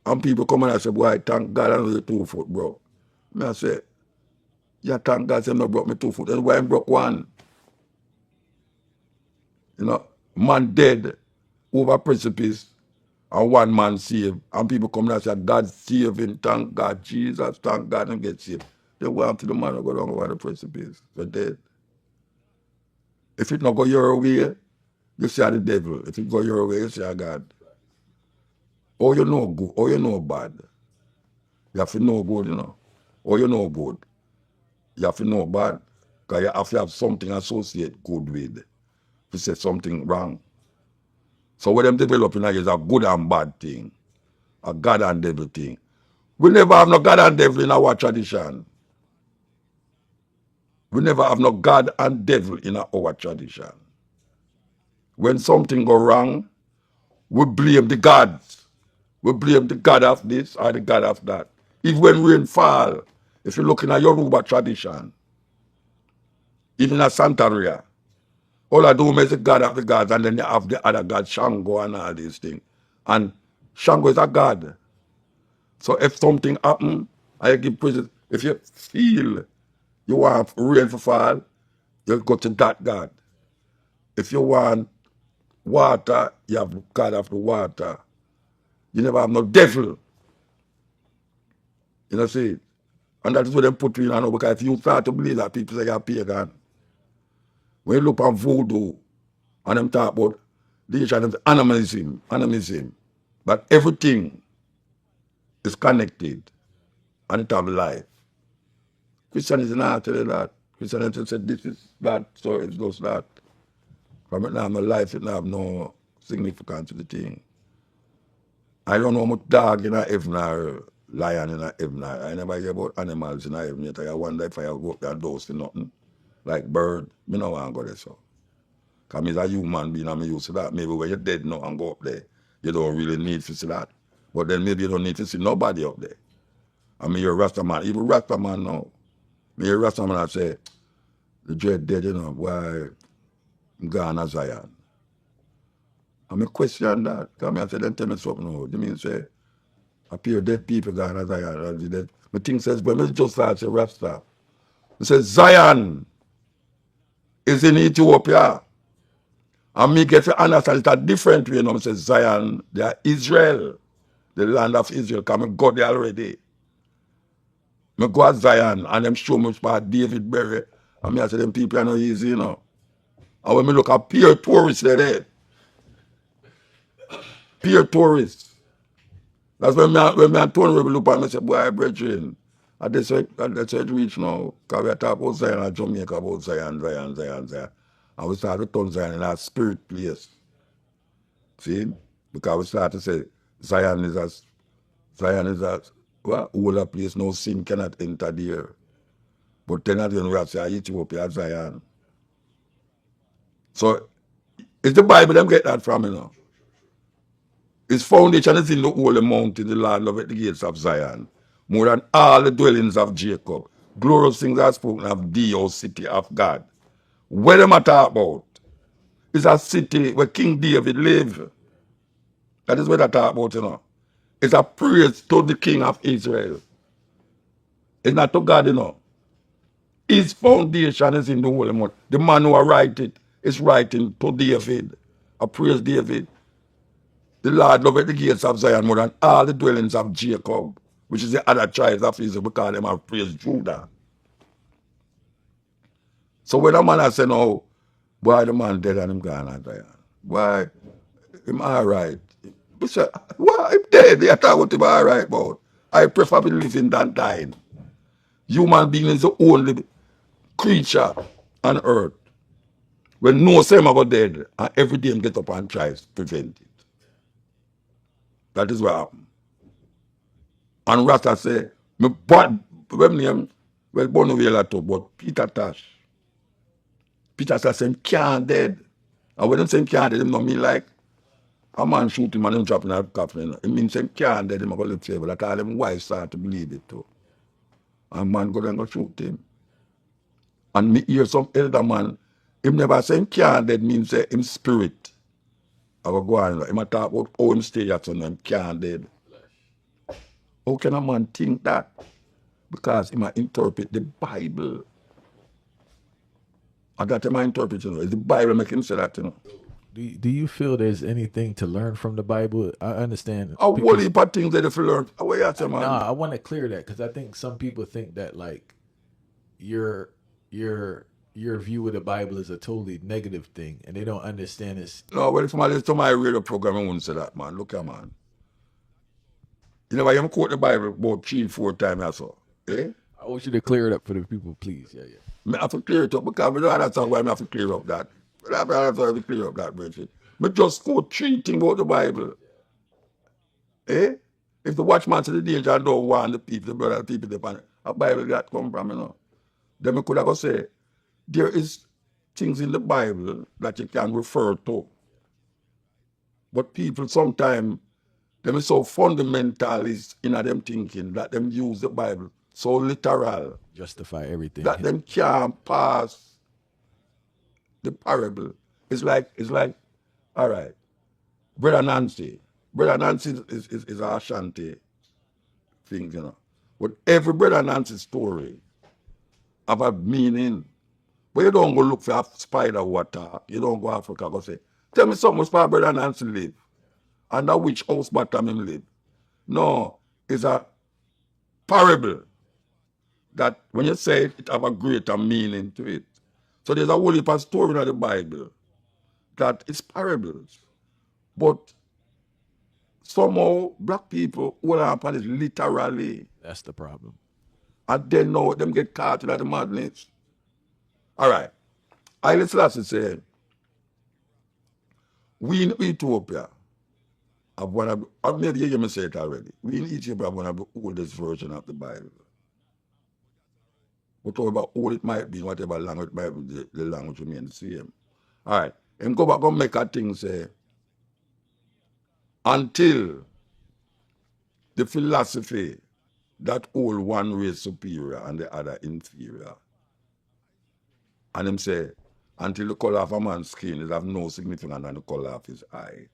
And people come and say, boy, thank God I know the 2 foot broke. I say, yeah, thank God I no broke me 2 foot. That's why I broke one. You know, man dead over precipice and one man saved. And people come and say, God save him, thank God, Jesus, thank God, and get saved. They want to the man who go down over the precipice. They're dead. If it not go your way, you see the devil. If it go your way, you see God. Or you know good, or you know bad. You have to know good, you know. Or you know good. You have to know bad. Because you have to have something associated good with. To say something wrong. So what them developing is a good and bad thing. A God and devil thing. We never have no God and devil in our tradition. We never have no God and devil in our tradition. When something go wrong, we blame the gods. We blame the God of this or the God of that. Even when rain fall, if you're looking at Yoruba tradition, even at Santeria, all I do is the God of the gods, and then you have the other God, Shango and all these things. And Shango is a God. So if something happen, I give praises. If you feel you want rain to fall, you go to that God. If you want water, you have God of the water. You never have no devil. You know, see, And that is what they put in now, because if you start to believe that, people say you're pagan. When you look at voodoo, and them talk about the animism. But everything is connected, and it have life. Christianity not tell you that. Christianity said this is that, so it's just that. From it now, my life, it have no significance to the thing. I don't know how much dog in heaven or lion in heaven. I never hear about animals in heaven yet. I wonder if I go up there those for nothing. Like bird, me no want to go there so. Because I'm a human being and I'm used to that. Maybe when you're dead now and go up there, you don't really need to see that. But then maybe you don't need to see nobody up there. I mean, you're a Rasta man. Even Rasta man now. Me a Rasta man I say, the dread dead, you know, why I'm gone as Zion. I mean, question that. Because I say, then tell me something now. You mean say, appear dead people gone as Zion. My thing says, but me just start say Rasta. It says Zion is in Ethiopia. And me get to understand it a different way. You know, I say Zion, they are Israel, the land of Israel. Because I go there already. I go to Zion and them show me about David Berry. And I say them people are not easy, you know. And when I look at pure tourists there, pure tourists. That's when me and Tony Rebel look at me and say, boy, brethren, and that's why it reach now. Because we are talking about Zion and Jamaica, about Zion. And we start to turn Zion in our spirit place. See? Because we start to say, Zion is a well, older place, no sin cannot enter there. But then again, we have to say, Ethiopia, Zion. So, it's the Bible them get that from, you know. Its foundation is in the holy mountain, the Lord loveth the gates of Zion, more than all the dwellings of Jacob. Glorious things are spoken of thee, O city of God. What am I talking about? It's a city where King David lived. That is what I talk about, you know. It's a praise to the King of Israel. It's not to God, you know. His foundation is in the holy mountain. The man who write it is writing to David. I praise David. The Lord loveth the gates of Zion more than all the dwellings of Jacob, which is the other tribes of Israel, because them have praised Judah. So when a man has said, no, why the man dead and him gone at Zion? Why, him all right? We say, why, him dead? They are talking about him all right about. I prefer to living than dying. Human being is the only creature on earth when no same about dead, and every day him get up and tries to prevent it. That is what happened. And Rasta say, me born, when name, well, born over here too, but Peter Tosh. Peter Tosh say, him can't dead. And when him say him can't dead, him know me like, a man shoot him and him drop in a coffin. It means him can't dead, him go live forever. That all them wives start to believe it too. And man go and go shoot him. And me hear some elder man, him never say him can't dead, means say him spirit. I go on, him a talk about how him stay at son, him can't dead. How can a man think that? Because he might interpret the Bible. And that him interpret, you know. It's the Bible make him say that, you know. Do you feel there's anything to learn from the Bible? I understand. A whole heap of things that if you learn. What you say, man? Nah, I want to clear that because I think some people think that like your view of the Bible is a totally negative thing, and they don't understand this. No, well, if I listen to my radio program, I wouldn't say that, man. Look at man. You know, I am quote the Bible about 3-4 times or so. Eh? I want you to clear it up for the people, please. Yeah. I have to clear it up because I don't understand why I have to clear up that. I have to clear up that, Bridget. But just quote 3 things about the Bible. Eh? If the watchman to the danger and don't want the people, the brother, the people, the pan, a Bible that come from, you know. Then I could have say, there is things in the Bible that you can refer to. But people sometimes, them is so fundamentalist in them thinking that them use the Bible so literal. Justify everything. That them can't pass the parable. It's like, all right, Brother Nancy is a Ashanti thing, you know. But every Brother Nancy story have a meaning. But you don't go look for a spider water. You don't go to Africa go say, tell me something where Brother Nancy live. And that which house bottom him live. No, it's a parable. that when you say it, it have a greater meaning to it. So there's a whole heap of story in the Bible that is parables. But somehow black people hold on upon it literally. That's the problem. And then now them get caught in the madness. All right. Haile Selassie say, we in Ethiopia have one of, or maybe you hear me say it already, we in Ethiopia have one of the oldest version of the Bible. But however old it might be, whatever language it might be, the language remains the same. All right. And go back and make a thing say, until the philosophy that hold one race superior and the other inferior. And him say, until the color of a man's skin is of no significance than the color of his eye.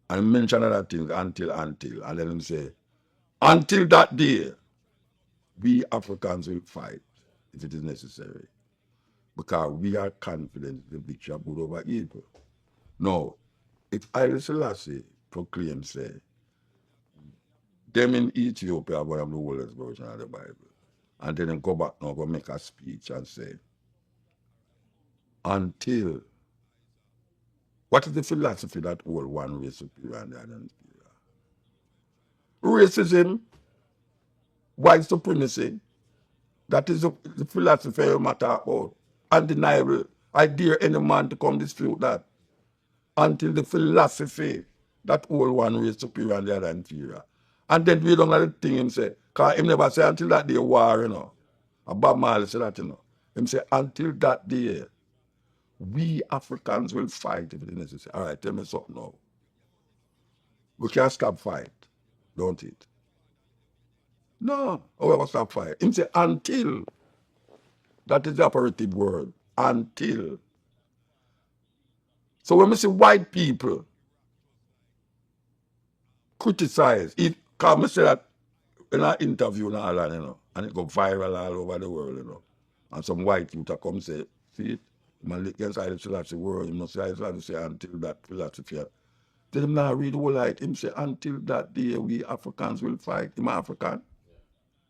And he mention other things, until, and then him say, until that day, we Africans will fight if it is necessary. Because we are confident the victory of good over evil. Now, if Haile Selassie proclaims, say, them in Ethiopia are one of the oldest version of the Bible. And then go back now, go make a speech and say, until, what is the philosophy that hold one race superior and the other inferior? Racism, white supremacy, that is the philosophy you matter about. Undeniable. I dare any man to come dispute that. Until the philosophy that hold one race superior and the other inferior. And then we don't have the thing him say, because him never say until that day war, you know. And Bob Marley said that, you know. Him say, until that day, we Africans will fight if it is necessary. All right, tell me something now. We can't stop fight, don't it? No, we will stop fight. Him say, until. That is the operative word. Until. So when we see white people criticize, because I say that in an interview and all that, you know, and it go viral all over the world, you know. And some white youth come say, see it, man, against Haile Selassie word, you must say Haile Selassie say until that philosophy. Then him not read the whole light. Him say, until that day we Africans will fight. Him African.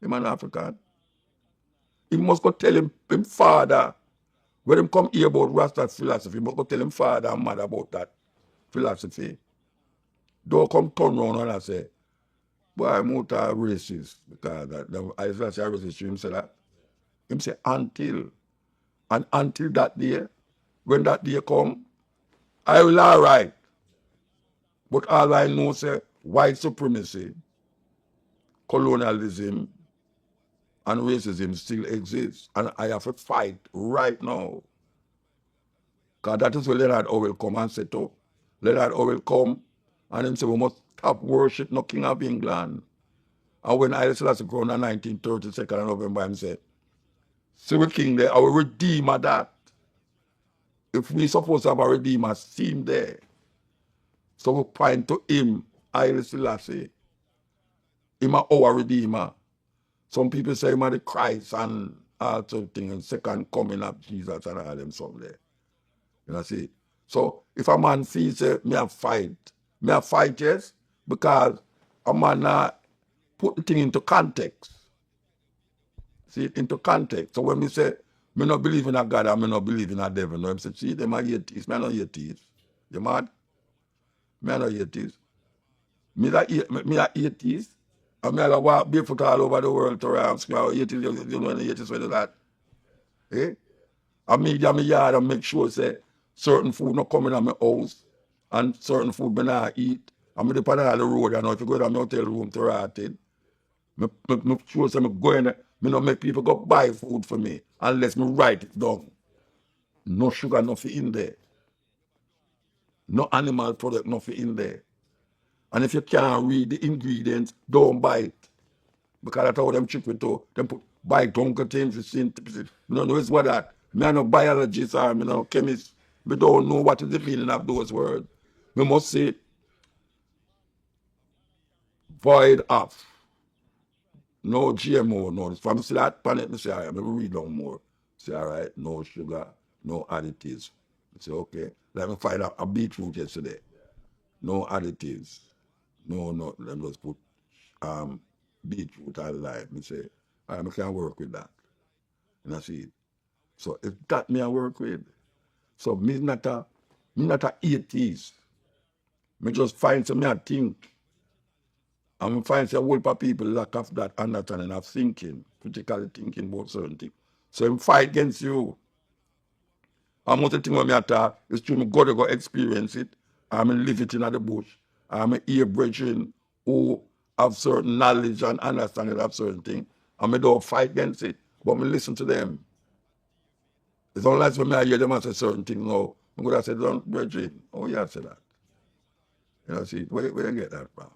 Him an African. He must go tell him father, when him come hear about Rasta's philosophy, he must go tell him father and mother about that philosophy. Don't come turn around and say, boy, I'm out of racist. Because Haile Selassie racist to him say that. Him say, until. And until that day, when that day come, I will all right. But all I know say, white supremacy, colonialism, and racism still exists. And I have to fight right now. Because that is where Leonard Howell come and set up. Leonard Howell come and him say, we must stop worship no King of England. And when Haile Selassie crowned on 1932 of November, him say, see we king there, our redeemer that. If we supposed to have a redeemer seen there. So we point to him, Haile Selassie. Him our redeemer. Some people say him are the Christ and all sort of things, and second coming of Jesus and all them some there. You know, see. So if a man feels say, me a fight, yes, because a man put the thing into context. See it into context. So when me say, me not believe in a God and me not believe in a devil, no, I say, see, them are atheists. Me not atheists. You mad? Me not atheists. Me a atheist. And me walk barefoot all over the world to around square. You know any atheists when that? Eh? And me in my yard and make sure say certain food not coming in my house and certain food me not eat. And me depend on the road, you know, if you go to my hotel room to rot it, me sure say me go in there, me not make people go buy food for me unless me write it down. No sugar, nothing in there. No animal product, nothing in there. And if you can't read the ingredients, don't buy it. Because that's how them trick with to. Them put buy Tonka things, you don't know it's what that. Me are no biologist or me no chemist. We don't know what is the meaning of those words. We must say void of. No GMO, no. If I'm see that planet, me say, all right, me read down more. Say, all right, no sugar, no additives. I say, okay. Let me find out a beetroot yesterday. No additives. No, them just put beetroot and lime. Me say, I can't work with that. You know, see. So if that me I work with. So me not a atheist. Me just find some me a think. And find some whole of people lack of that understanding of thinking, critically thinking about certain things. So him fight against you. And most of the thing when me attack is true, me got to go experience it. I'm live it in the bush. I'm hear brethren who have certain knowledge and understanding of certain things. And me don't fight against it, but me listen to them. It's only like when I hear them say certain things now. I'm going to say, don't, brethren, oh yeah, I say that. You know, see, where you get that from?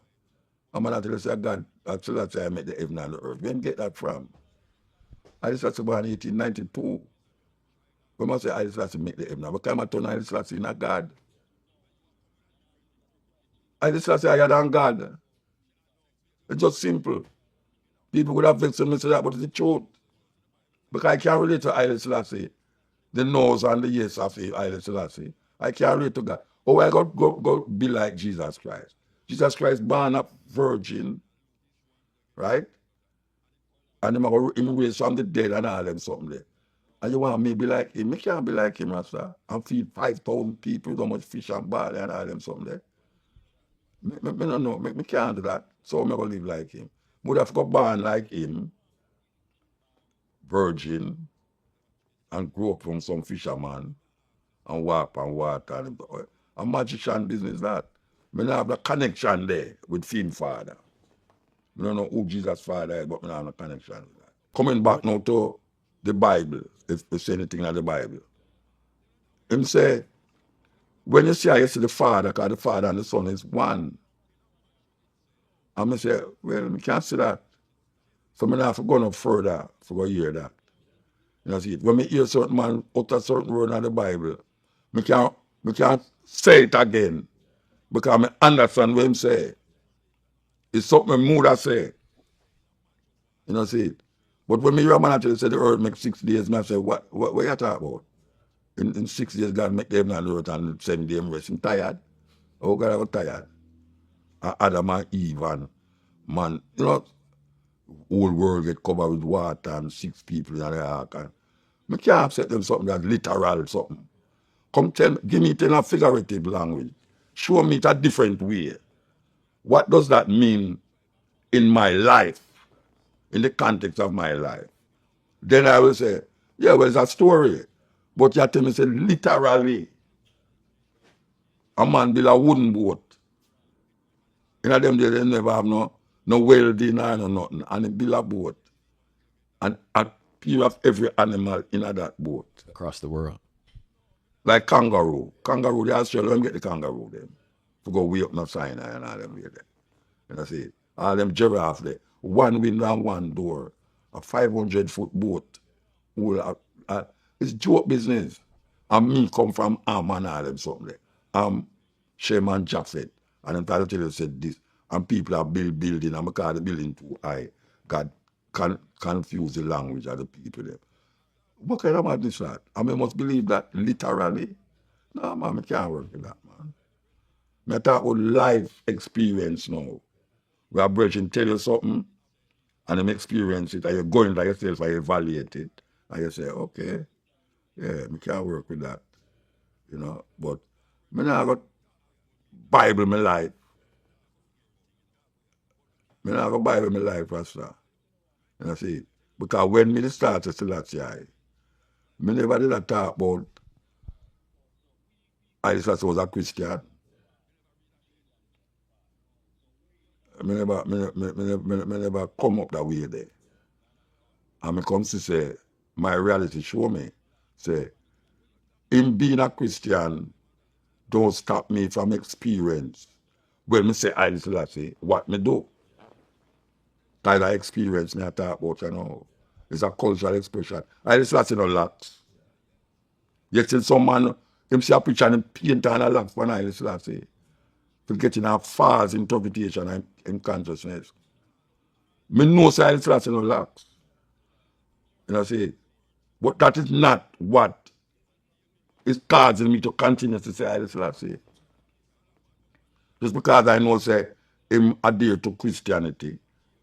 I'm going to say, God, actually, I say I made the heaven and the earth. Where you get that from? I just was born in 1892. We must say, I just have to make the heaven. But I'm a turn, I just have to not God. I just have to say, I than God. It's just simple. People would have vexed me say that, but it's the truth. Because I can't relate to Haile Selassie, the nose and the yes of Haile Selassie. I can't relate to God. Oh, I got go be like Jesus Christ. Jesus Christ born a virgin, right? And him raised from the dead and all them something there. And you want me be like him? Me can't be like him, Rasta. And feed 5,000 people, so much fish and barley and all them something there. Me don't know. Me can't do that. So I'm going to live like him. Would have got born like him, virgin, and grow up from some fisherman and walk on water. And a magician business that. Me not have the connection there with Fiend Father. I don't know who Jesus Father is, but I don't have a connection with that. Coming back now to the Bible, if you say anything in the Bible. Him say, when you see I see the Father, because the Father and the Son is one. And I say, well, I can't see that. So I have to go no further for go hear that. You know, see, when I hear certain man utter certain word in the Bible, I can't say it again because I understand what him say. It's something mood I say. You know, see it. But when I hear a man actually say the earth make 6 days, I say, what you talking about? In 6 days, God make the heaven and the earth and 7 days rest. I'm tired. Oh, God, I was tired. Adam and Eve and man, you know, whole world get covered with water and 6 people in the ark. And I can't upset them something that's literal something. Come give me it in a figurative language. Show me it a different way. What does that mean in my life, in the context of my life? Then I will say, yeah, well, it's a story. But you tell me, say, literally, a man build a wooden boat. In them days, they never have no welding or no nothing. And he build a boat. And you have every animal in that boat. Across the world. Like kangaroo. Kangaroo, they Australia, let me get the kangaroo then. To go way up no Sinai and all them way there. And I see, all them giraffe there. One window and one door. A 500-foot boat. It's joke business. And me come from Am and all them something there. Sherman Jaffet. And I'm trying to tell you said this. And people are building, and because the building too high, God confuse the language of the people there. What kind of madness that? I mean, must believe that literally? No, man, I can't work with that, man. I talk about life experience now. Where a brethren tell you something, and them experience it, and you go into yourself and you evaluate it, and you say, okay, yeah, I can't work with that. You know, but I not got Bible in my life. I not got Bible in my life, Pastor. And I see, because when me start to Selassie, I never did talk about I was a Christian. I never come up that way there. And I come to say, my reality show me, say, in being a Christian, don't stop me from experience. When me say I say, what me do? Kind of experience me I talk about, you know. It's a cultural expression. I say no locks. Yet till some man, him see a picture and him paint on a locks for I say, to getting a false interpretation and consciousness. Me know say I say no locks. You know, see, but that is not what is causing me to continue to say I say. Just because I know say him adhere to Christianity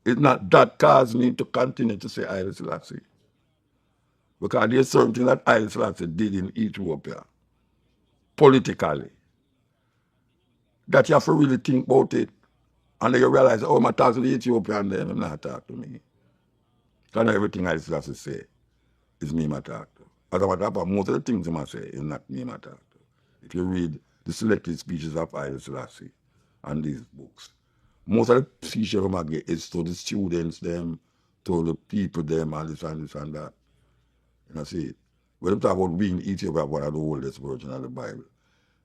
It's not that caused me to continue to say Haile Selassie. Because there's certain things that Haile Selassie did in Ethiopia, politically, that you have to really think about it. And then you realize, oh, I'm talking to the Ethiopian, then I'm not talking to me. Because everything Haile Selassie say is me I talk to. As a matter of fact, most of the things I say is not me I talk to. If you read the selected speeches of Haile Selassie and these books, most of the speeches I get is to the students, them, to the people, them, and this and this and that. You know, see, when they talk about being Ethiopia, one of the oldest version of the Bible,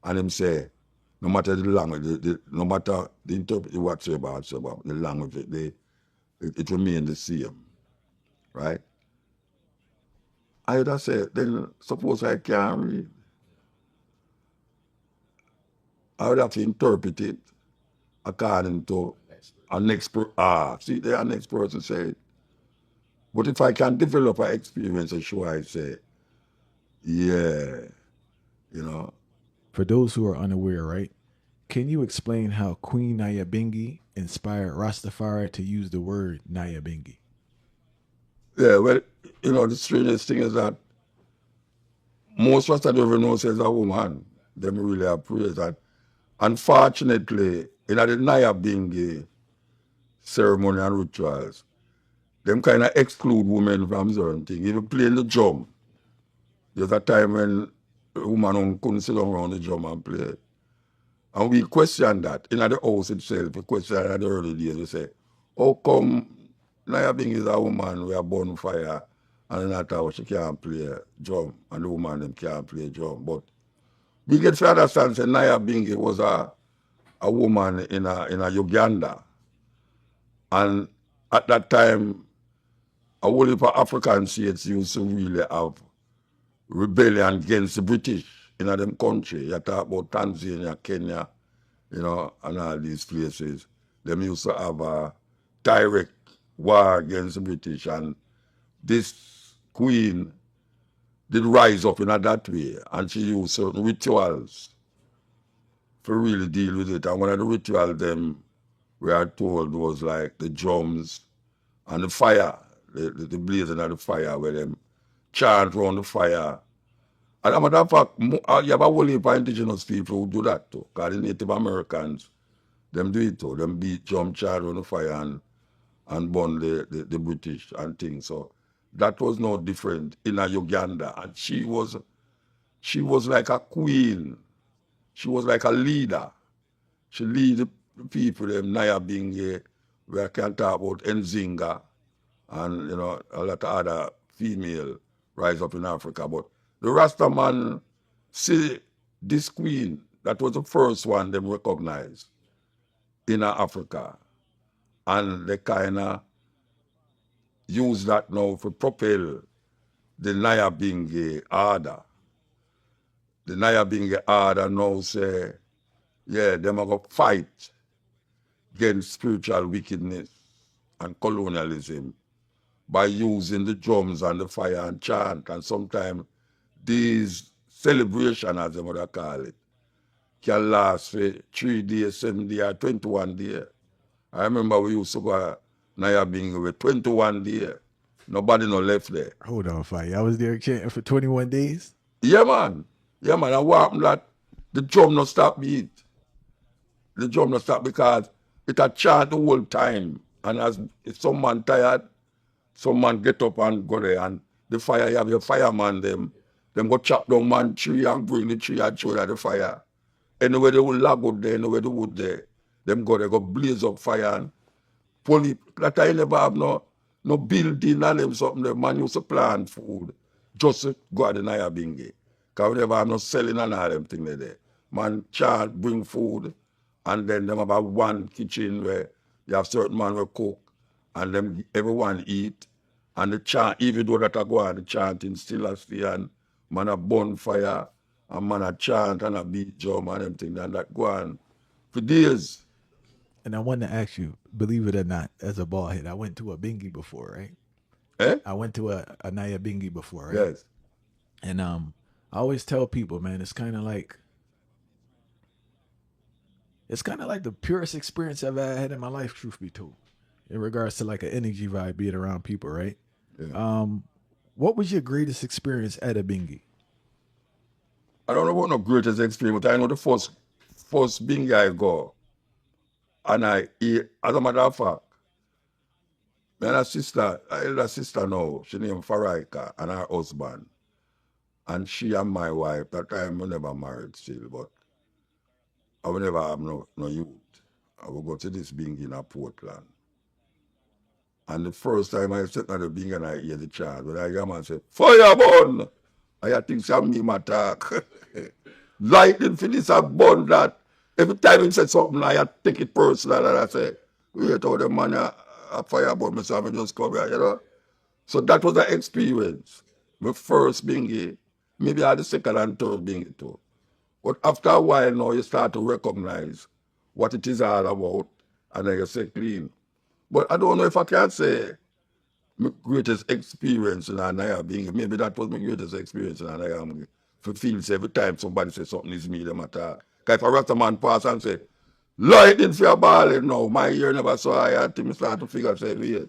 and them say, no matter the language, no matter the interpretation whatsoever, the language, it remains the same, right? I would have said, then suppose I can't read. I would have to interpret it according to an expert. See, the next person said, but if I can develop an experience, I'm sure I say, yeah, you know. For those who are unaware, right? Can you explain how Queen Nyabingi inspired Rastafari to use the word Nyabingi? Yeah, well, you know, the strangest thing is that most Rasta don't even know says a woman. Them really appraise that. Unfortunately, in the Nyabingi ceremony and rituals, them kind of exclude women from certain things. Even playing the drum, there's a time when a woman couldn't sit down around the drum and play. And we question that. In the house itself, we question that in the early days. We say, how come Nyabingi is a woman with a bonfire and in that house she can't play drum and the woman them can't play drum? But we get to understand that Nyabingi was a woman in a Uganda. And at that time, a whole heap of African states used to really have rebellion against the British in them country. You talk about Tanzania, Kenya, you know, and all these places. Them used to have a direct war against the British. And this queen did rise up in that way. And she used certain rituals to really deal with it. And one of the rituals them we are told was like the drums and the fire, the blazing of the fire, where them chant around the fire. And as a matter of fact, you have a whole heap of indigenous people who do that too. Because the Native Americans, them do it too. Them beat drum, chant around the fire and burn the British and things. So that was no different in a Uganda. And she was like a queen. She was like a leader. She lead the people, them Nyabingi, where I can talk about Nzinga and, you know, a lot of other female rise up in Africa. But the Rasta man see this queen, that was the first one them recognized in Africa. And they kind of use that now to propel the Nyabingi order. The Nyabingi order now say, yeah, them are going to fight against spiritual wickedness and colonialism by using the drums and the fire and chant. And sometimes these celebrations, as they would call it, can last for 3 days, 7 days, 21 days. I remember we used to go Nyabingi with 21 days. Nobody no left there. Hold on, fire. I was there chanting for 21 days? Yeah, man. Yeah, man. And what happened that the drum not stop beat. The drum not stop because it had chant the whole time. And as if some man tired, some man get up and go there. And the fire, you have your fireman, them go chop down man tree and bring the tree and throw at the fire. Anywhere they will lag out there, anywhere the wood there, them go there, go blaze up fire and police. That I never have no building and them something. The man used to plant food just to go at the Nyabingi. Because we never have no selling and all them things there. Man chant, bring food, and then them have one kitchen where you have certain man will cook, and them everyone eat. And the chant, even though that I go on, the chanting still a stay, and man a bonfire, and man a chant and a beat drum and them things, and that go on for days. And I wanted to ask you, believe it or not, as a bald head, I went to a bingi before, right? Eh? I went to a Nyabingi before, right? Yes. And I always tell people, man, it's kind of like the purest experience I've ever had in my life, truth be told. in regards to like an energy vibe being around people, right? Yeah. What was your greatest experience at a bingy? I don't know what no greatest experience, but I know the first bingy I go. And as a matter of fact, my elder sister now, she named Faraika, and her husband. And she and my wife, that time we never married still, but I will never have no youth. I will go to this bingy in Portland. And the first time I sit at the bingy and I hear the chant, when I hear man say, fire burn! I think some me attack. Lightning for this and burn that. Every time he said something, I take it personal and I say, wait how the man a fire burn me, so I just come here, you know. So that was the experience. My first bingy. Maybe I had the second and third bingy too. But after a while now, you start to recognize what it is all about, and then you say clean. But I don't know if I can say my greatest experience in Anaya being, maybe that was my greatest experience in Anaya. For feels every time somebody says something is me, them attack. Because if a Rasta man pass and say, lightning for your ball, no, my ear never saw I had to start to figure, say, wait,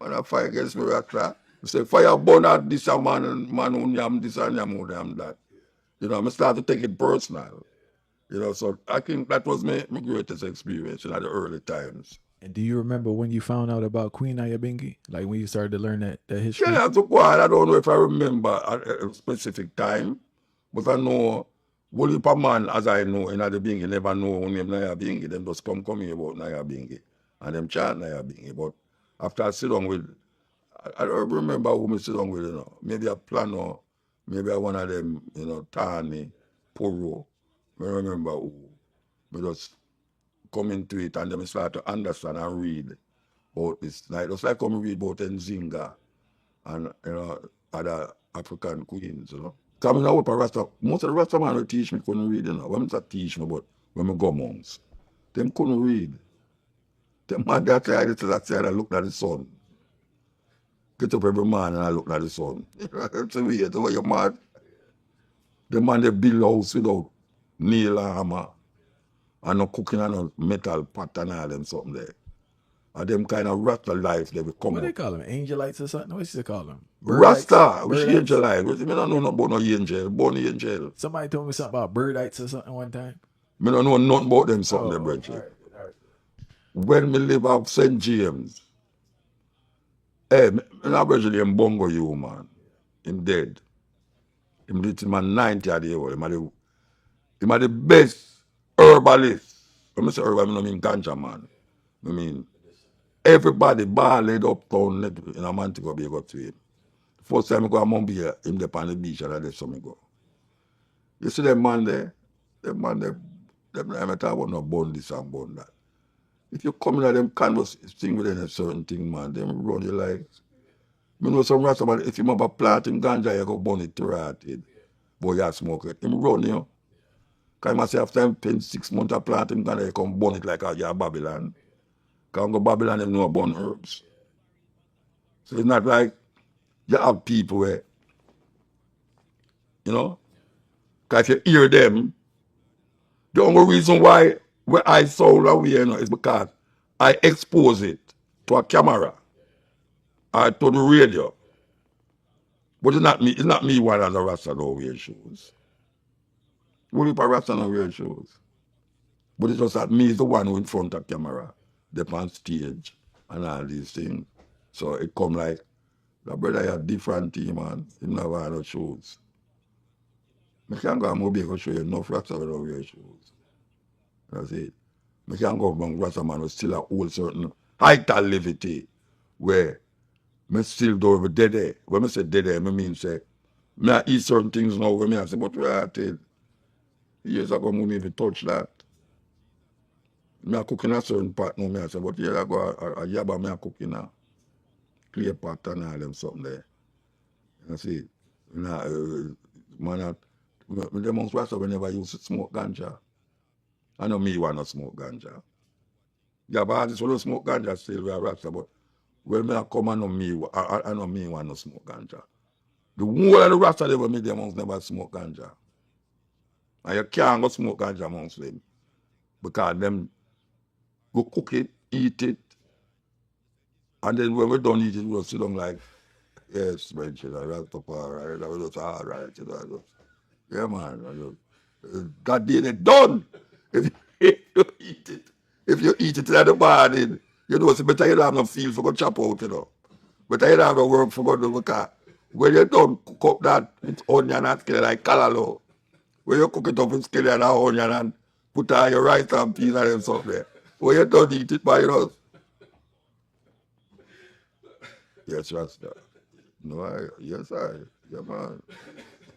man, I fight against me, Rasta. Say, fire burn out this a man who yam this and yam who yam that. You know, I start to take it personal. You know, so I think that was my greatest experience in the early times. And do you remember when you found out about Queen Ayabingi? Like when you started to learn that history? Yeah, that's why I don't know if I remember a specific time, but I know one heap of man, as I know, in the Bingi, never know who name Naya Bingi. Them just come here about Naya Bingi. And them chant Naya Bingi. But after I sit down with, I don't remember who I sit down with, you know. Maybe a Plano, maybe one of them, you know, Tani, Poro. I remember who. I just come into it and then start to understand and read about this. Like, just like come read about Nzinga and, you know, other African queens, you know. Because I know what Rasta, most of the Rasta man who teach me couldn't read, you know. When I teach me, but when I go monks, them couldn't read. Them man that side to that side, I looked at the sun. Get up every morning and I look at the sun. It's weird, the way you're mad. The man they build house without nail and hammer. And no cooking and no metal pot and all them something there. And them kind of Rasta life they will come What up. they call them? Angelites or something? What they call them? Rasta, which Birdites? Angelite? I don't know about no angel, born angel. Somebody told me something about birdites or something one time. I don't know nothing about them something, there, brethren. When me live up St. James, I'm brethren in Bongo you, man. Him dead. Him did him at 90 at the old. Him are the best herbalist. When I say herbal, I don't mean ganja, man. I mean, everybody bar laid up town in a man to go be able to him. First time I go to Mumbai, him there on the beach and I saw me go. You see them man there? Them man there, them never talk about no bun this and bun that. If you come in at them canvas thing with a certain thing, man, them run you like. I know some rasta man, if you have a plant in ganja, you go burn it to rotted. Boy, you smoke it. Him run you. Because I say after him spend 6 months of plant in ganja, you come burn it like you're Babylon. Because go Babylon, them know burn herbs. So it's not like you have people where, you know, because if you hear them, the only reason why I sound away, you know, is because I expose it to a camera or to the radio. But it's not me one as a Rasta don't wear shoes. What if a Rasta don't wear shoes? But it's just that me is the one who in front of camera, they on stage and all these things. So it come like, the brother is a different team, man. He never wear no shoes. I can't go and Mobile to show you enough Rasta don't wear shoes. That's it. I can't go among Rasta man who still hold certain height and levity where I still do over dead. When I say dead, I mean say, I eat certain things now when I say, but where I tell years ago, I even touch that. I cook in a certain pot now, I say, but years ago, a yaba I cook in a clay pot and all them something there. You see, man, the monks Rasta whenever used to smoke ganja. I know me want to smoke ganja. Yeah, but I just want to smoke ganja still with a Rasta, but when I come, I know me want to smoke ganja. The whole of the Rasta they were me, the monks never smoke ganja. And you can't go smoke ganja amongst them. Because them go cook it, eat it, And then when we don't eat it, we'll sit down like, yes, man, you know, that's the part, right? That was all right, you know. Yeah, man. That day they done. If you eat it, if you eat it in the morning, you know, it's better you don't have no feel for go chop out, you know. Better you don't have no work for go do because when you don't cook up that with onion and skin like callaloo, when you cook it up with skin and onion and put on your rice and peas and something there. When you don't eat it, but you know. Yes, Rasta. No, yes, yeah, man.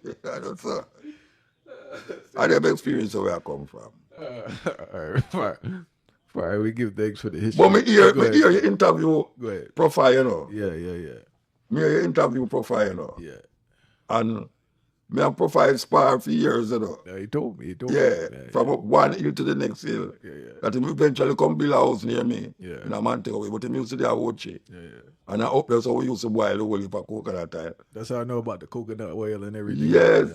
I don't know. I never experienced where I come from. All right, we give thanks for the history. But me hear your interview profile, you know. Yeah. Me hear your interview profile, you know. Yeah. And me and profile spar for years, you know. Yeah, he told me. Yeah, from up one hill to the next hill. Yeah. That him eventually come build a house near me. Yeah. In a man take away. But him used to there watch it. Yeah. And I up there, so we used to boil the whole heap of coconut time. That's how I know about the coconut oil and everything. Yes.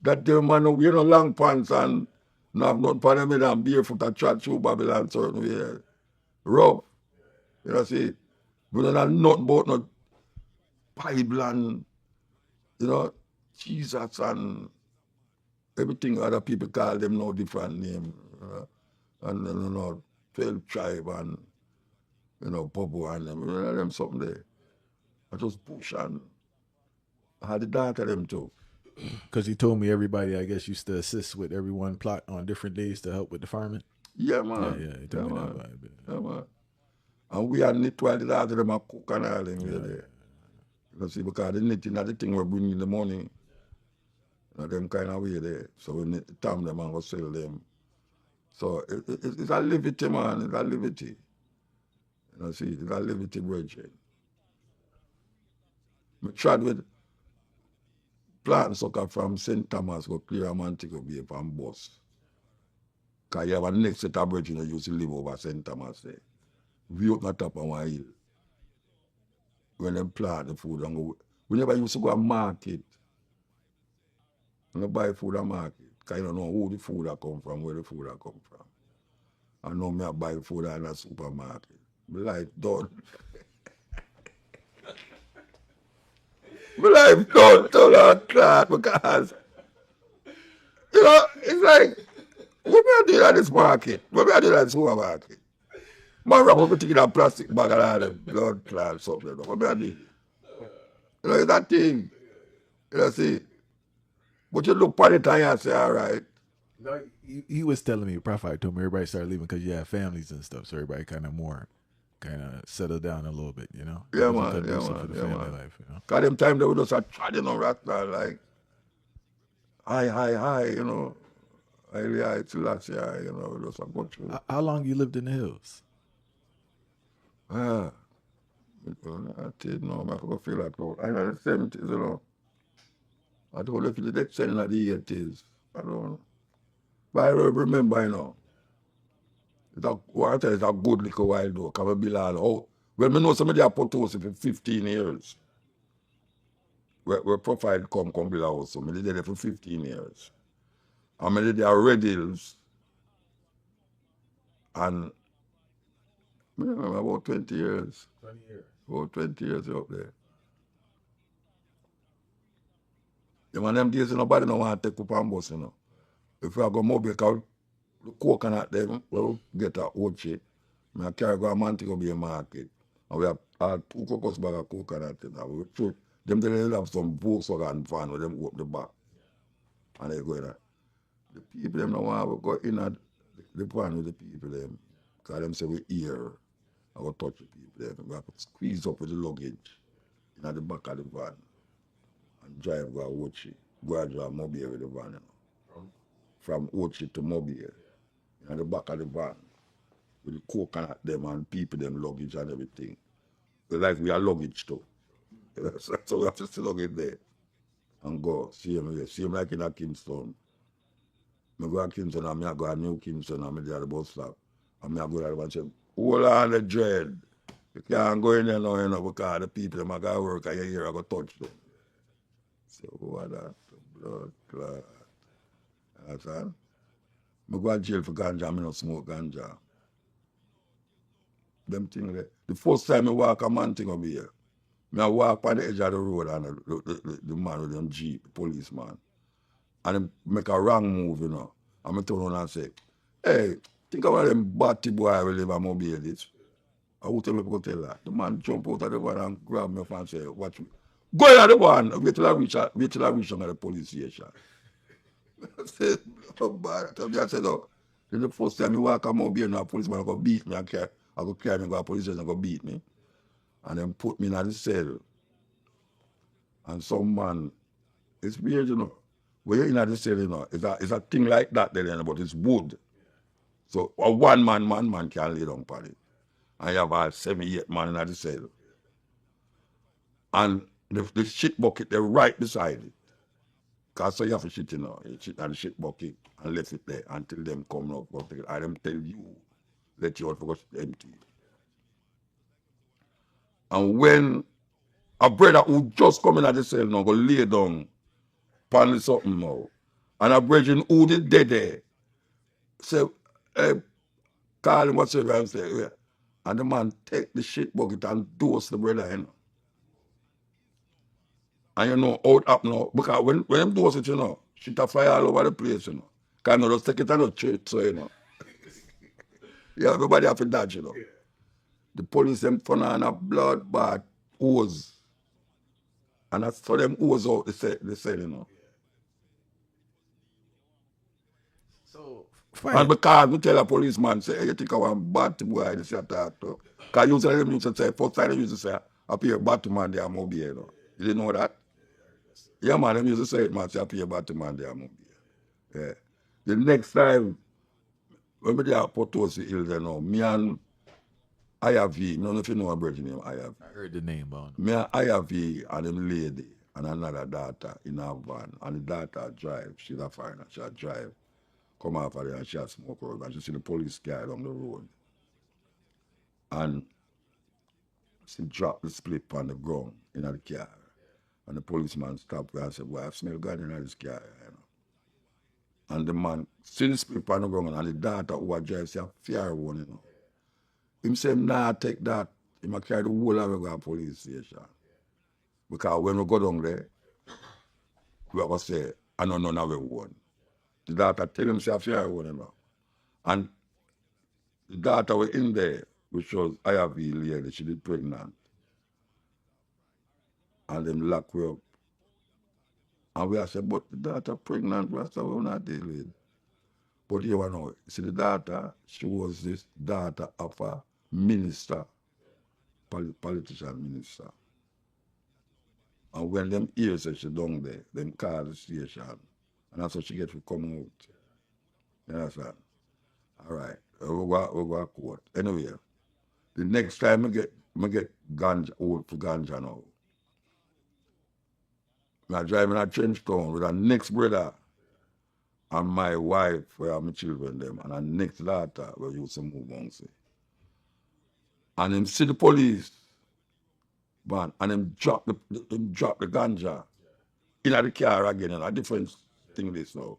That the man, we no long pants and no have nothing for them and barefoot and chat through Babylon certain way. Rough. You know, see, we don't have nothing about no Bible and, you know, Jesus and everything other people call them no different name. And, you know, 12 tribe and, you know, Popo and them. You know, them something there. I just push and I had the daughter them too. Because he told me everybody, I guess, used to assist with everyone plot on different days to help with the farming. Yeah, man. Yeah, he told me that about it. Yeah, man. And we had knit while the daughter them a cook and all them there. You see, because the knitting is the thing we bring in the money. You know, them kind of way there. So we knit the time them and go sell them. So it's a liberty, man. It's a liberty. You know, see, it's a liberty bridge. I tried with plant sucker from St. Thomas go clear a man take a be from bus. Because you have a next set of bridge, you know, used to live over St. Thomas there. We up on top of one hill. When them plant the food and go. We never used to go to market. We don't buy food at market. Because you don't know who the food that come from, where the food that come from. I know me I buy food in a supermarket. My life done. My life done till that cloth because, you know, it's like, what me I do at this market? What me I do at this supermarket? Man wrap everything in a plastic bag and all them blood clot something. What me I do? You know, it's that thing. You know, see. But you look at it and you say, all right. No, he was telling me, Prophet told me everybody started leaving because you have families and stuff, so everybody kind of settled down a little bit, you know? Yeah, man. Life, you know? Because them time they would just start trying on Rasta, like, high, you know. High, till last year, you know, just go through. How long you lived in the hills? I didn't know, I could feel like, I know the 70s, you know. I don't know if it's the next 10 of the 80s. I don't know. But I remember, you know, it's a good little while though, because I be all out. Well, I know somebody have put house for 15 years. Where profile come build a house, so I did there for 15 years. And I did there Red Hills. And I remember about 20 years. 20 years. About 20 years up there. Yeah, man, them days nobody don't want to take up and bus, you know. If I go mobile, because the coconut them, well, get a oche. I carry go a man to go be a market. And we have 2 cocos bag of coconut. You know. Them they have some Volkswagen van where them go up the back. And they go in there. The people them don't want to go in at the van with the people them. Because them say we here. I go touch the people them. We have to squeeze up with the luggage in the back of the van. And drive go to Ochi. Go and drive Mobile with the van, you know. From Ochi to Mobile. In the back of the van. With the coconut them and people them luggage and everything. Like we are luggage too. So we have to still luggage there. And go. See him like in a Kingston. I go to Kingston and I go to New Kingston and I there at the bus stop. And I go there and say, hold on the dread. You can't go in there now, you know, because the people them got to work and you hear I go touch them. So what that? Blood clot. Understand? I go to jail for ganja, I don't smoke ganja. them thing there. The first time I walk a man thing over here, I walk on the edge of the road and the man with them jeep, the policeman, and him make a wrong move, you know. And I turn around and say, hey, think about them batty boy will live a mobile this. I will tell people tell that. The man jump out of the van and grab me up and say, watch me. Go in at the van, wait till I reach the police station. I said, oh bad. I said, oh, the first time I walk a mobile, a policeman go beat me, I go carry me go to police station and go beat me. And then put me in the cell. And some man, it's weird, you know. When you're in the cell, you know, it's a thing like that there, but it's wood. So a one man can lay down on it. And you have a 7, 8 man in the cell. And the shit bucket, they're right beside it. Because so you have to shit, you know. You shit on the shit bucket and let it there until them come out. I them tell you, let you out because it's empty. And when a brother who just come in at the cell now go lay down pan something now, and a brethren who did dead there say, hey, call him whatsoever and say, yeah. And the man take the shit bucket and dose the brother, you know. And you know how it happen now, because when them dose it, you know, shit a fly all over the place, you know. Because you know, just take it and church, so you know. Yeah, everybody have to dodge, you know. The police them fun on a blood bath hose. And that's for them hose out the cell, you know. So, and because we tell a policeman, say, hey, you think I want bad boy, this you talk to. Because usually them used to say, first time they used to say, up here Batman, they are mobile, you know. You didn't know that? Yeah, man, them used to say it, man, say, up here Batman, they are mobile. Yeah. The next time, when we are Potosi Hills, you know, me and IRV, I don't know if you know a brother name, IRV. I heard the name, on. Me and IRV and them lady and another daughter in her van, and the daughter drive, she's a foreigner, she drive. Come off of there and she had smoke out and she see the police car along the road. And she dropped the split on the ground in the car. And the policeman stopped her and said, well, I smell God in this car, you know. And the man see the split on the ground and the daughter who was driving, she a fear one, you know. Him say, nah, take that. He might carry the whole of the police station. Because when we go down there, we are going to say, I know none of it one. The daughter tell him she a fear one, you know. And the daughter was in there, which was IRV lady, she did pregnant. And them lock her up. And we said, but the daughter pregnant, we said, we're not dealing with. But you know, see the daughter, she was this daughter of a minister, politician minister. And when them hears that she down there, them call the station. And that's what she gets to come out. You understand? All right. We'll go to court. Anyway, the next time I get ganja, old for ganja now. I'm driving a trench town with a next brother and my wife, where my children them, and a next daughter where we used to move on. See. And him see the police, man, and him drop the ganja in the car again, and a different thing this now.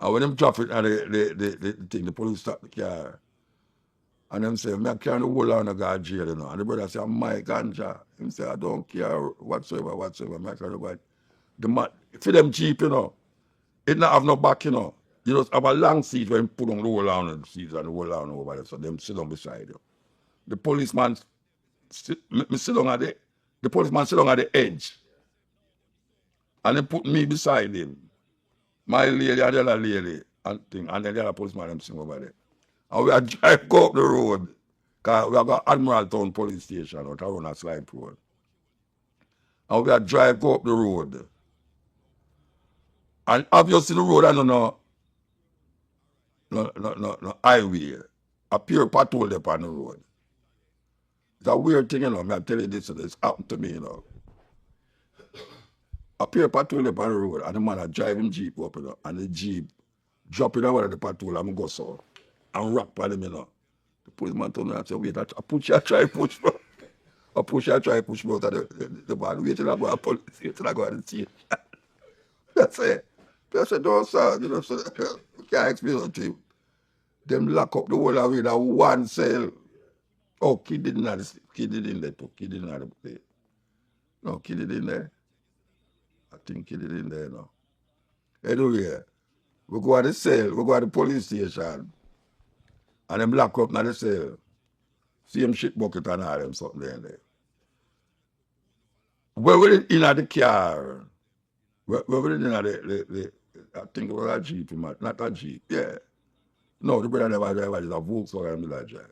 And when them drop it and the thing, the police stop the car. And them say, I can't hold on to God jail, you know. And the brother say, my ganja. Him say, I don't care whatsoever. I can't go. The man, for them cheap, you know, it not have no back, you know. You just have a long seat where you put on the whole on the seats and the whole on over there. So them sit down beside you. The policeman sit down at the policeman sit down at the edge. And they put me beside him. My lady and the other lady and thing. And then the other policeman them sitting over there. And we are drive go up the road. Because we have got Admiral Town Police Station out around a slide road. And we are drive go up the road. And obviously the road I don't know no highway. A pure patrol up on the road. It's a weird thing, you know. I tell you this, it's happened to me, you know. A pure patrol up on the road and the man a driving Jeep up, you know, and the Jeep dropping over the patrol and go so and rock on him, you know. The policeman told me and said, wait, I push you, try push me. I push you, try push me out of the van. Wait till I go to police, wait till I go to the scene. That's it. I said, don't sir, you know, so you can't explain it to you. Them lock up the whole of it in one cell. Oh, kid didn't have the kid did in there too. Kid didn't have the play. No, kid did in there. I think kid did in there now. Anyway, we go at the cell, we go at the police station, and them lock up in the cell. Same shit bucket and all them something there. Where we in the car? Where we in the I think it was a Jeep, not a Jeep. Yeah. No, the brother never drive, it's a Volkswagen Miller drive.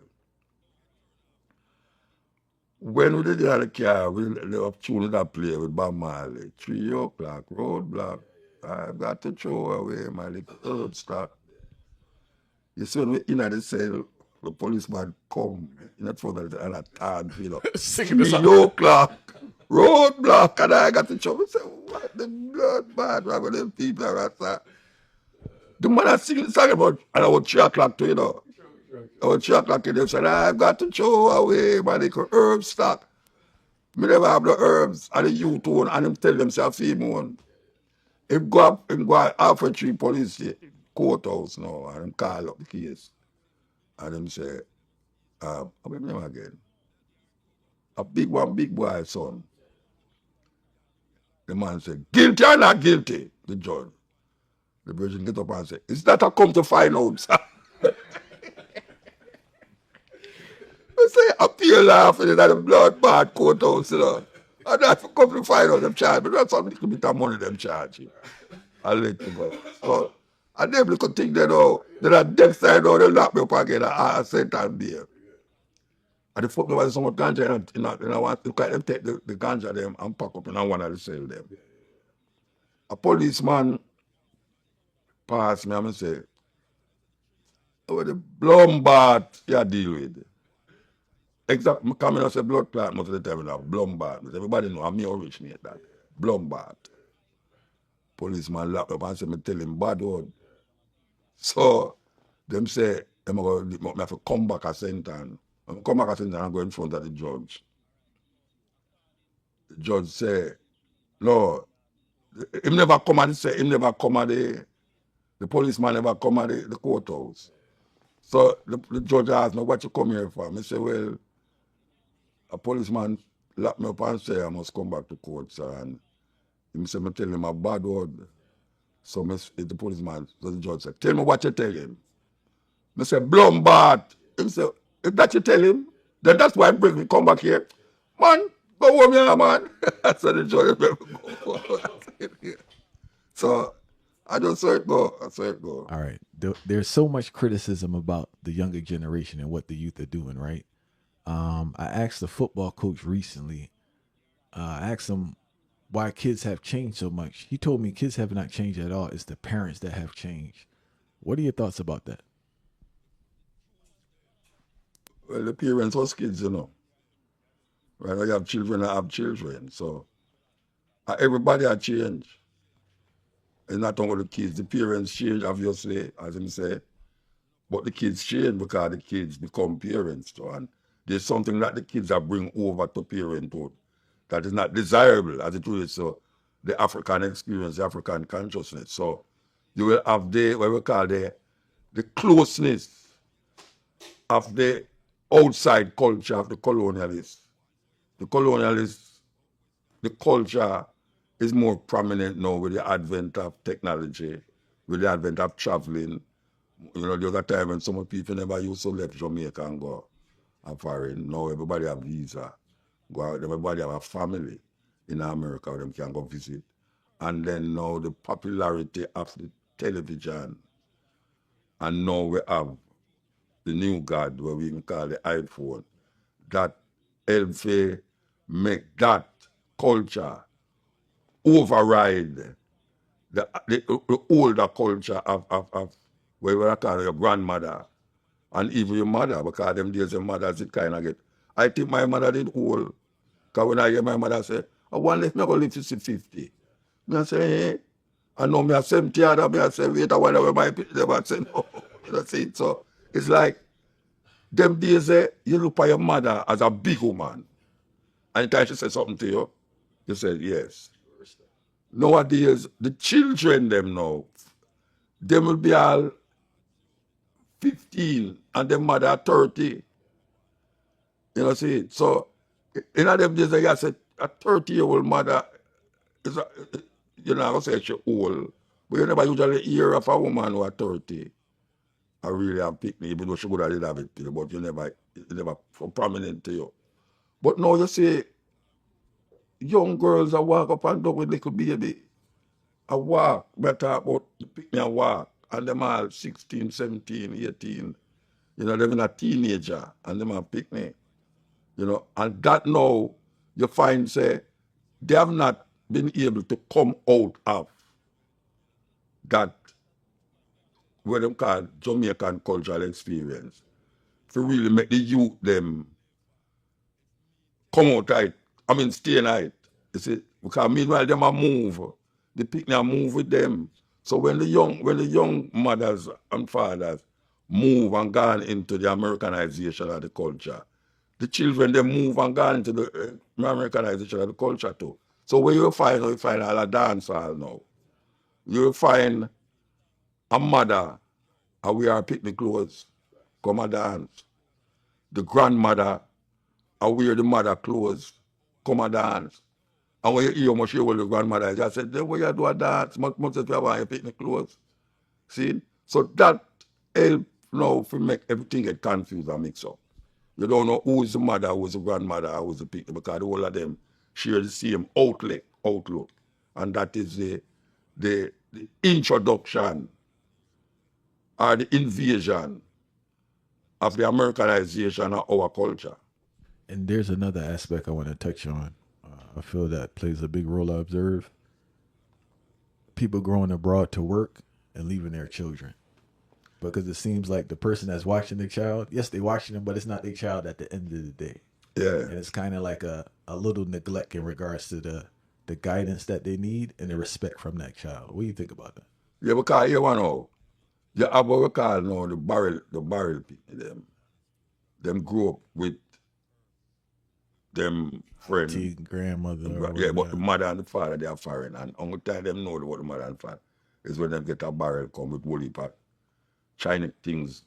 When we did in the car, we were tuning that play with Bob Marley. 3 o'clock, roadblock. I've got to throw away my little herb stock. You see, when we in the cell, the policeman come in front of the and a tan, you know. 3 o'clock, roadblock, and I got to show. I say, what the blood bad, right with them people are that. The man I singing the song about, and I was 3 o'clock too, you know. I was 3 o'clock in them said, I've got to throw away my little herb stock. Me never have the herbs and the youth one, and them tell themselves same one. Him go up halfway through police courthouse now, and them call up the case. And them say, how many name again? A big boy son. The man said, guilty or not guilty? The judge. The virgin get up and say, is that I come to find out, sir? I say, appeal laughing in the blood bad courthouse, you know. And that's for come to find out them charge, but that's a little bit of money them charge you. I'll let you go. So, and them little thing they know, they're at death side now, they lock me up again, I sent them there. And the fuck me was so much ganja, and I want to them take the ganja them and pack up in one of the sell them. A policeman passed me and say, oh, the Blumbat you deal with. Exactly, coming and say blood clot most of the time, Blumbat. Everybody know, I'm me originate that. Blumbat. Policeman locked up and say, me tell him bad word. So, them say, I'm have to come back a sentence. When I come back a sentence and go in front of the judge. The judge say, no, him never come and say, him never come at the policeman never come at the courthouse. So the judge asked me, what you come here for? I say, well, a policeman locked me up and say I must come back to court, sir. And he said, me tell him a bad word. So the policeman, so the judge said, tell me what you tell him. I said, Blumbat. He said, if that you tell him, then that's why I bring me come back here. Man, go home here, man. So the judge go. So I just saw it go. I saw it go. All right. There's so much criticism about the younger generation and what the youth are doing, right? I asked the football coach recently, I asked him why kids have changed so much. He told me kids have not changed at all. It's the parents that have changed. What are your thoughts about that? Well, the parents was kids, you know. Right, I have children, I have children. So everybody has changed. It's not only the kids. The parents change, obviously, as him say. But the kids change because the kids become parents too. And there's something that the kids are bring over to parenthood that is not desirable as it is. So the African experience, the African consciousness. So you will have what we call the closeness of the outside culture of the colonialists. The colonialists, the culture is more prominent now with the advent of technology, with the advent of traveling. You know, the other time when some people never used to leave Jamaica and go foreign. Now everybody have visa. Go out, everybody have a family in America where them can go visit. And then now the popularity of the television. And now we have the new God, what we even call the iPhone, that helps make that culture override the older culture of what you call your grandmother and even your mother, because them days your mothers it kind of get. I think my mother did old, because when I hear my mother say, I want to live to see 50. I say, hey. I know me a 70 other, I say, wait, I wonder where my people never say no. You know, see? So it's like, them days you look at your mother as a big woman. Anytime she says something to you, you say yes. Nowadays, the children them now, they will be all 15 and their mother 30. You know, see, so in them days, I said a 30-year-old mother is a, you know, I say she's old, but you never usually hear of a woman who are 30. I really have picked me, even though she could have have it, but you never so prominent to you. But now you see, young girls that walk up and down with little baby, I walk, better about pick me and walk, and them all 16, 17, 18, you know, them in a teenager, and them are pick me, you know, and that now you find, say, they have not been able to come out of that, what them call Jamaican cultural experience, to really make the youth them come out right. I mean, stay night. You see, because meanwhile them a move, the picnic move with them. So when the young mothers and fathers move and gone into the Americanization of the culture, the children they move and gone into the Americanization of the culture too. So where you find all a dance hall now. You find a mother and wear her picnic clothes, come a dance. The grandmother and wear the mother clothes, come a dance. And when you hear how much you the grandmother, I just said, then when you do a dance, much as you want your picnic clothes. See? So that help now to make everything get confused and mix up. You don't know who is the mother, who is the grandmother, who is the picnic, because all of them share the same outlook. And that is the introduction or the invasion of the Americanization of our culture. And there's another aspect I want to touch on. I feel that plays a big role. I observe people growing abroad to work and leaving their children, because it seems like the person that's watching the child, yes, they watching them, but it's not their child at the end of the day. Yeah. And it's kind of like a little neglect in regards to the guidance that they need and the respect from that child. What do you think about that? Yeah, because you know, you have what we call now the barrel people, them grew up with them friends. Auntie, grandmother. Yeah, but the mother and the father, they are foreign. And only time them know what the mother and father is when them get a barrel come with woolly pack. China things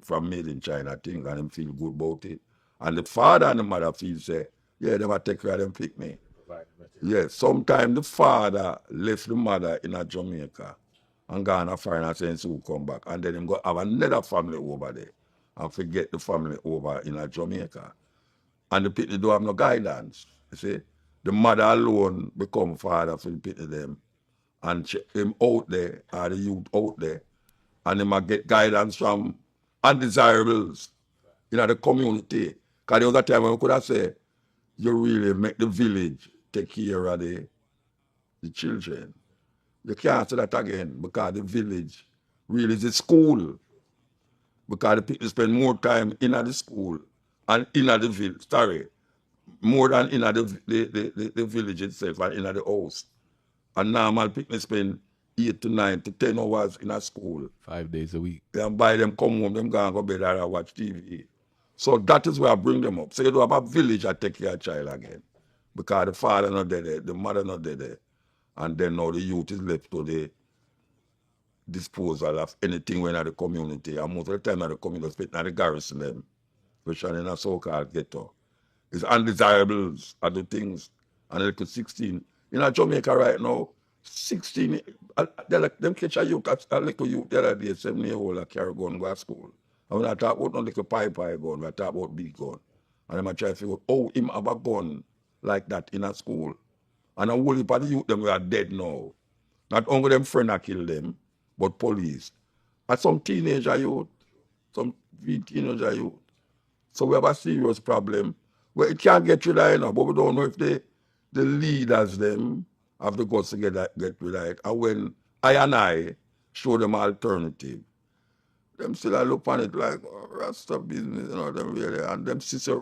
from made in China things, and them feel good about it. And the father and the mother feel say, yeah, they might take care of them picnic. Yeah, sometimes the father left the mother in a Jamaica and gone a foreign and saying so come back. And then him go have another family over there and forget the family over in a Jamaica. And the picnic don't have no guidance. You see? The mother alone become father for the picnic them. And him out there, or the youth out there, and they might get guidance from undesirables in the community. Because there was a time when we could have said, you really make the village take care of the children. You can't say that again, because the village really is a school. Because the people spend more time in the school and in the village, more than in the village itself and in the house. And normal people spend 8 to 9 to 10 hours in a school. 5 days a week. And by them come home, them go and go bed and watch TV. So that is where I bring them up. So you do have a village I take care of child again. Because the father not there, the mother not there. And then now the youth is left to the disposal of anything when at the community. And most of the time at the community, especially at the garrison them, especially in a so-called ghetto. It's undesirables are the things. And like 16. In Jamaica right now, 16, they're like, them catch a youth, a little youth the other day, 7-year-old, that carry gun go to school. And when I talk about not like a pipe gun, I talk about big gun. And I'm trying to figure out, oh, him have a gun like that in a school. And a whole heap of the youth, them are dead now. Not only them friends that kill them, but police. And some teenager youth, some teenager youth. So we have a serious problem. Well, it can't get rid of it now, but we don't know if the leaders them have the guts to get rid of it. And when I show them alternative, them still look on it like, oh, Rasta business, you know, them really, and them sister